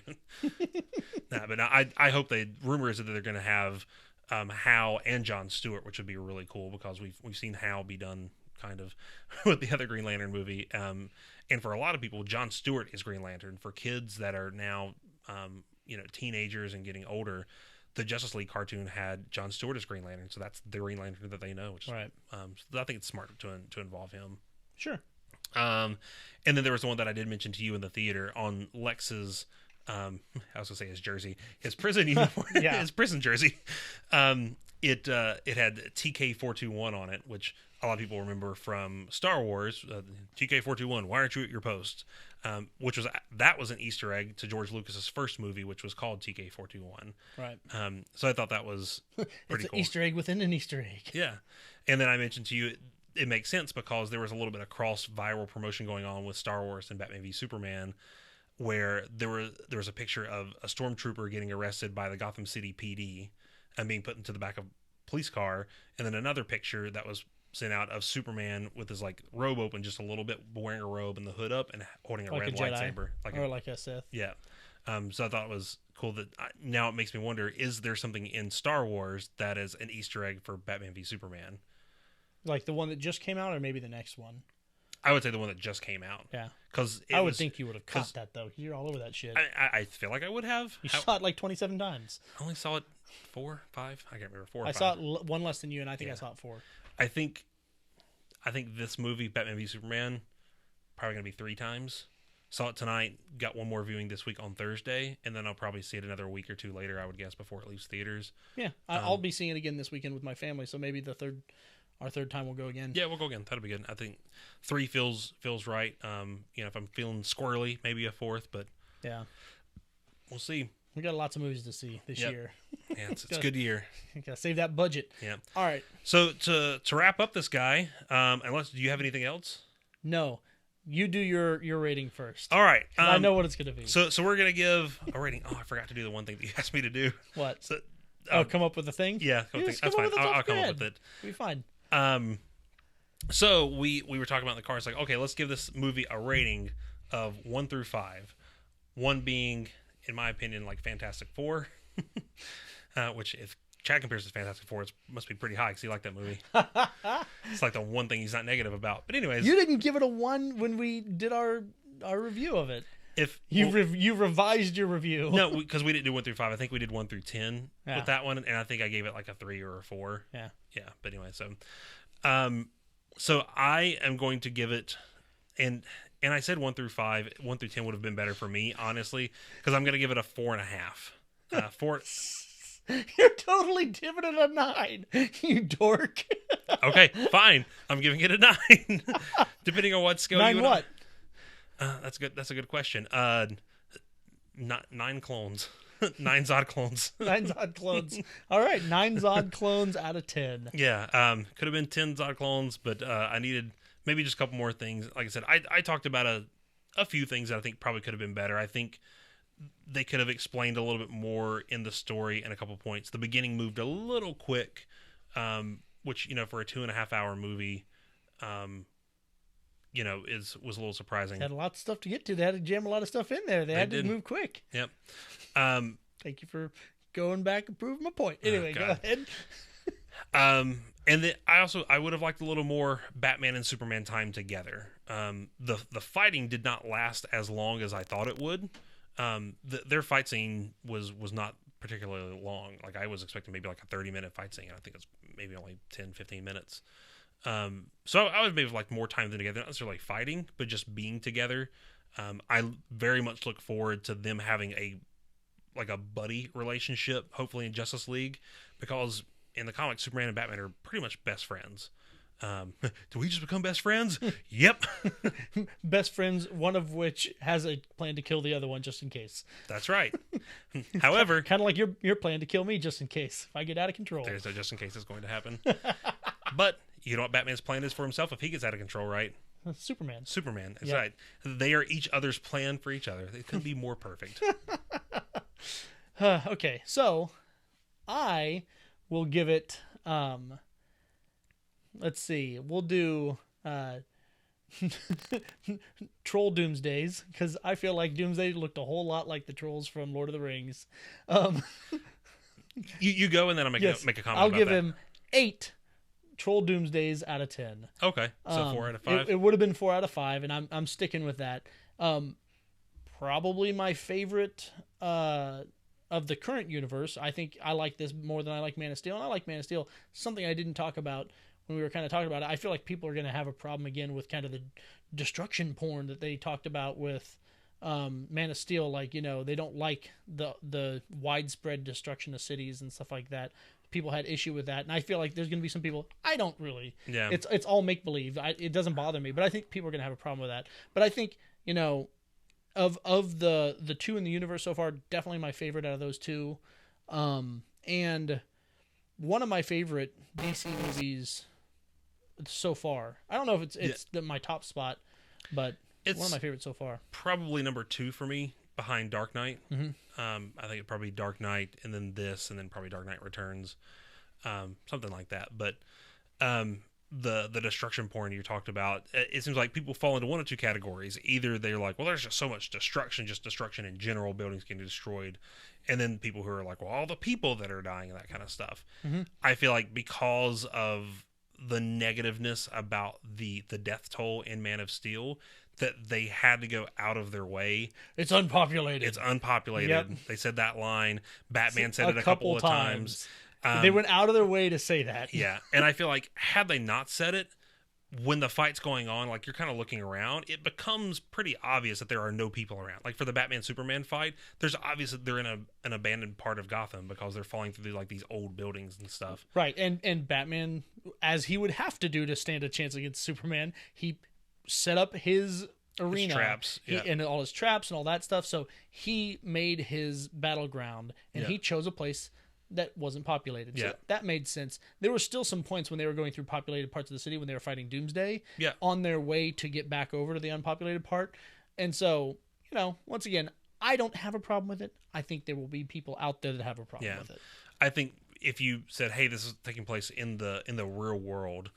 But I hope rumor is that they're going to have Hal and John Stewart, which would be really cool because we've seen Hal be done kind of with the other Green Lantern movie. And for a lot of people, John Stewart is Green Lantern. For kids that are now, teenagers and getting older, the Justice League cartoon had John Stewart as Green Lantern, so that's the Green Lantern that they know. Which is, so I think it's smart to involve him. Sure. And then there was the one that I did mention to you in the theater on Lex's. I was gonna say his jersey, his prison uniform, his prison jersey. It had TK421 on it, which a lot of people remember from Star Wars. TK421, why aren't you at your post? Which was an Easter egg to George Lucas's first movie, which was called TK421. Right. So I thought that was pretty cool. An Easter egg within an Easter egg. Yeah. And then I mentioned to you, it makes sense because there was a little bit of cross viral promotion going on with Star Wars and Batman v Superman, where there was a picture of a stormtrooper getting arrested by the Gotham City PD and being put into the back of a police car, and then another picture that was sent out of Superman with his like robe open just a little bit, wearing a robe and the hood up and holding a red lightsaber, like a Sith. Yeah. So I thought it was cool that now it makes me wonder: is there something in Star Wars that is an Easter egg for Batman v Superman? Like the one that just came out, or maybe the next one? I would say the one that just came out. Yeah, because I would think you would have caught that though. You're all over that shit. I feel like I would have. You saw it like 27 times. I only saw it 4, 5. I can't remember 4. Or 5. I saw it one less than you, and I think I saw it 4. I think this movie, Batman v Superman, probably gonna be 3 times. Saw it tonight. Got one more viewing this week on Thursday, and then I'll probably see it another week or 2 later. I would guess before it leaves theaters. Yeah, I'll be seeing it again this weekend with my family. So maybe our third time we'll go again. Yeah, we'll go again. That'll be good. I think 3 feels right. If I'm feeling squirrely, maybe a 4th, but yeah, we'll see. We got lots of movies to see this year. Yeah, it's a good year. Gotta save that budget. Yeah. All right. So to wrap up this guy, do you have anything else? No. You do your rating first. All right. I know what it's gonna be. So we're gonna give a rating. Oh, I forgot to do the one thing that you asked me to do. What? So, come up with a thing? Yeah, that's fine. I'll come up with it. We'll be fine. So we were talking about in the car. It's like, okay, let's give this movie a rating of 1 through 5. 1 being, in my opinion, like Fantastic Four, which if Chad compares to Fantastic Four, it must be pretty high because he liked that movie. It's like the one thing he's not negative about. But anyways, you didn't give it a 1 when we did our review of it. If you revised your review, no, because we didn't do 1 through 5. I think we did 1 through 10 with that one, and I think I gave it like a 3 or a 4. Yeah. But anyway, so I am going to give it, and I said 1 through 5. 1 through 10 would have been better for me, honestly, because I'm going to give it a 4.5. 4. You're totally giving it a 9, you dork. Okay, fine. I'm giving it a 9, depending on what scale. 9 what? That's good. That's a good question. 9 clones. 9 Zod clones. 9 Zod clones. All right, 9 Zod clones out of 10. Yeah, could have been 10 Zod clones, but I needed maybe just a couple more things. Like I said, I talked about a few things that I think probably could have been better. I think they could have explained a little bit more in the story in a couple points. The beginning moved a little quick, which for a 2.5 hour movie, was a little surprising. They had a lot of stuff to get to. They had to jam a lot of stuff in there. They had to move quick. Yep. Thank you for going back and proving my point. Anyway, go ahead. And then I would have liked a little more Batman and Superman time together. The fighting did not last as long as I thought it would. Their fight scene was not particularly long. Like I was expecting maybe like a 30-minute fight scene. I think it's maybe only 10-15 minutes. So I would maybe like more time than together, not necessarily fighting, but just being together. I very much look forward to them having a like a buddy relationship, hopefully in Justice League, because in the comics, Superman and Batman are pretty much best friends. Do we just become best friends? Yep. Best friends, one of which has a plan to kill the other one just in case. That's right. However, kind of like your plan to kill me just in case if I get out of control. There's no just in case it's going to happen. But you know what Batman's plan is for himself if he gets out of control, right? Superman. That's right. They are each other's plan for each other. They couldn't be more perfect. Okay, so I will give it... let's see. We'll do Troll Doomsdays, because I feel like Doomsday looked a whole lot like the trolls from Lord of the Rings. You go, and then I'll make a comment I'll about give that. him 8 Troll Doomsdays out of 10. Okay, so 4 out of 5? It would have been 4 out of 5, and I'm sticking with that. Probably my favorite of the current universe. I think I like this more than I like Man of Steel, and I like Man of Steel. Something I didn't talk about when we were kind of talking about it. I feel like people are going to have a problem again with kind of the destruction porn that they talked about with Man of Steel. Like, you know, they don't like the widespread destruction of cities and stuff like that. People had issue with that, and I feel like there's going to be some people. I don't really. Yeah. It's all make believe. It doesn't bother me, but I think people are going to have a problem with that. But I think, you know, of the two in the universe so far, definitely my favorite out of those two, and one of my favorite DC movies so far. I don't know if it's my top spot, but it's one of my favorites so far. Probably number 2 for me, behind Dark Knight. Mm-hmm. I think it'd probably Dark Knight, and then this, and then probably Dark Knight Returns, something like that. But the destruction porn you talked about, it seems like people fall into one of two categories. Either they're like, well, there's just so much destruction, just destruction in general, buildings getting destroyed, and then people who are like, well, all the people that are dying and that kind of stuff. Mm-hmm. I feel like because of the negativeness about the death toll in Man of Steel, that they had to go out of their way. It's unpopulated. Yep. They said that line. Batman said it a couple of times. They went out of their way to say that. Yeah, and I feel like had they not said it, when the fight's going on, like you're kind of looking around, it becomes pretty obvious that there are no people around. Like for the Batman-Superman fight, there's obvious that they're in an abandoned part of Gotham because they're falling through like these old buildings and stuff. Right, and Batman, as he would have to do to stand a chance against Superman, he set up his arena, his traps, and all his traps and all that stuff. So he made his battleground, and he chose a place that wasn't populated. So that made sense. There were still some points when they were going through populated parts of the city when they were fighting Doomsday on their way to get back over to the unpopulated part. And so, you know, once again, I don't have a problem with it. I think there will be people out there that have a problem with it. I think if you said, hey, this is taking place in the real world,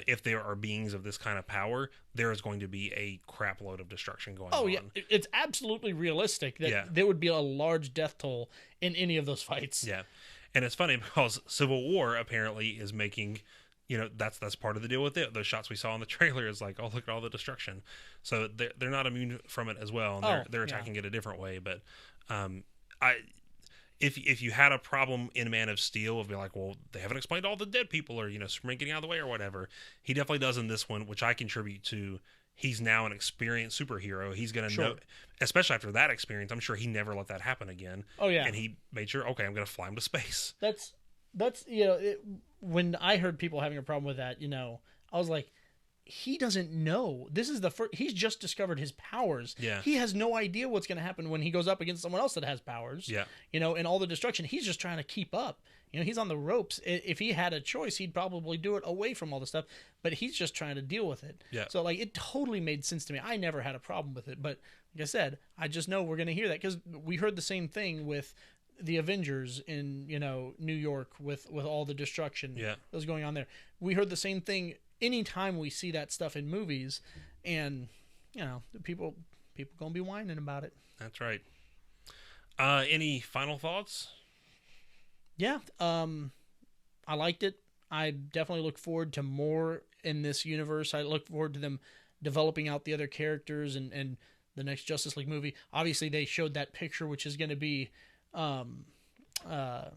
if there are beings of this kind of power, there is going to be a crap load of destruction going on. Oh, yeah. It's absolutely realistic that there would be a large death toll in any of those fights. Yeah. And it's funny because Civil War apparently is making, you know, that's part of the deal with it. Those shots we saw in the trailer is like, oh, look at all the destruction. So they're not immune from it as well. And they're attacking it a different way. But if you had a problem in Man of Steel of be like, well, they haven't explained all the dead people or, you know, Superman getting out of the way or whatever, he definitely does in this one, which I contribute to. He's now an experienced superhero. He's going to know, especially after that experience, I'm sure he never let that happen again. Oh, yeah. And he made sure, okay, I'm going to fly him to space. That's you know, when I heard people having a problem with that, you know, I was like, he doesn't know. This is the first. He's just discovered his powers. Yeah. He has no idea what's going to happen when he goes up against someone else that has powers. Yeah. You know, and all the destruction. He's just trying to keep up. You know, he's on the ropes. If he had a choice, he'd probably do it away from all the stuff. But he's just trying to deal with it. Yeah. So, like, it totally made sense to me. I never had a problem with it. But, like I said, I just know we're going to hear that. Because we heard the same thing with the Avengers in, you know, New York with all the destruction that was going on there. We heard the same thing anytime we see that stuff in movies. And, you know, people going to be whining about it. That's right. Any final thoughts? Yeah, I liked it. I definitely look forward to more in this universe. I look forward to them developing out the other characters and the next Justice League movie. Obviously, they showed that picture, which is going to be Wonder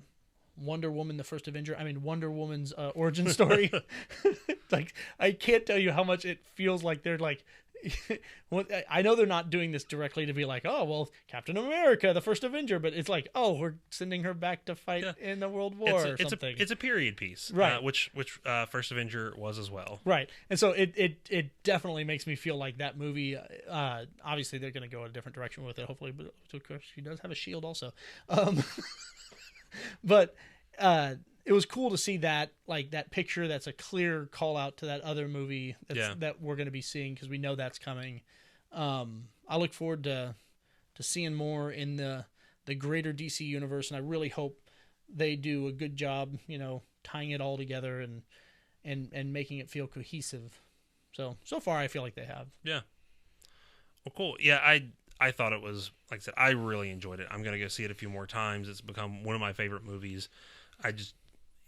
Woman, the first Avenger. I mean, Wonder Woman's origin story. Like, I can't tell you how much it feels like they're like well, I know they're not doing this directly to be like, oh, well, Captain America, the first Avenger, but it's like, oh, we're sending her back to fight in the World War or something. It's a period piece, right? Which First Avenger was as well, right? And so it definitely makes me feel like that movie. Obviously, they're going to go a different direction with it, hopefully, but of course, she does have a shield also. But it was cool to see that, like, that picture. That's a clear call out to that other movie that we're going to be seeing, because we know that's coming. I look forward to seeing more in the greater DC universe, and I really hope they do a good job, tying it all together and making it feel cohesive. So far, I feel like they have. Yeah. Well, cool. Yeah, I thought it was, like I said, I really enjoyed it. I'm going to go see it a few more times. It's become one of my favorite movies. I just,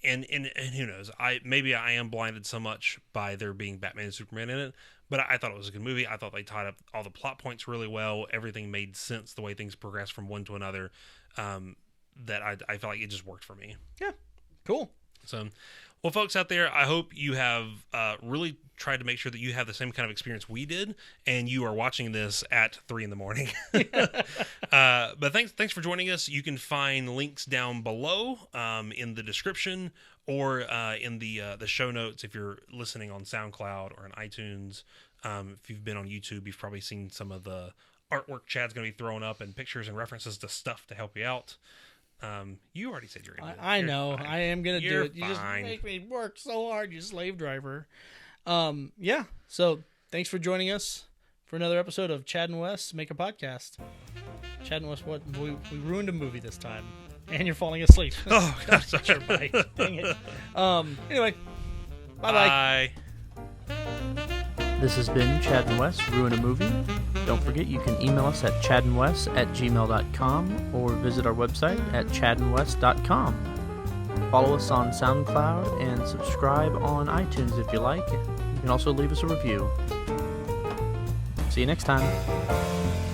and who knows, maybe I am blinded so much by there being Batman and Superman in it, but I thought it was a good movie. I thought they tied up all the plot points really well. Everything made sense the way things progressed from one to another, that I felt like it just worked for me. Yeah. Cool. So, well, folks out there, I hope you have really tried to make sure that you have the same kind of experience we did, and you are watching this at 3 a.m. But thanks for joining us. You can find links down below in the description, or in the show notes if you're listening on SoundCloud or on iTunes. If you've been on YouTube, you've probably seen some of the artwork Chad's going to be throwing up, and pictures and references to stuff to help you out. You already said you're going to do it. I know. Fine. I am going to do it. You fine. just make me work so hard, you slave driver. Yeah. So thanks for joining us for another episode of Chad and Wess Make a Podcast. Chad and Wess, what? We ruined a movie this time. And you're falling asleep. Oh, God. Your bite. Dang it. Anyway. Bye-bye. Bye. This has been Chad and Wess Ruin a Movie. Don't forget you can email us at chadandwess@gmail.com or visit our website at chadandwess.com. Follow us on SoundCloud and subscribe on iTunes if you like. You can also leave us a review. See you next time.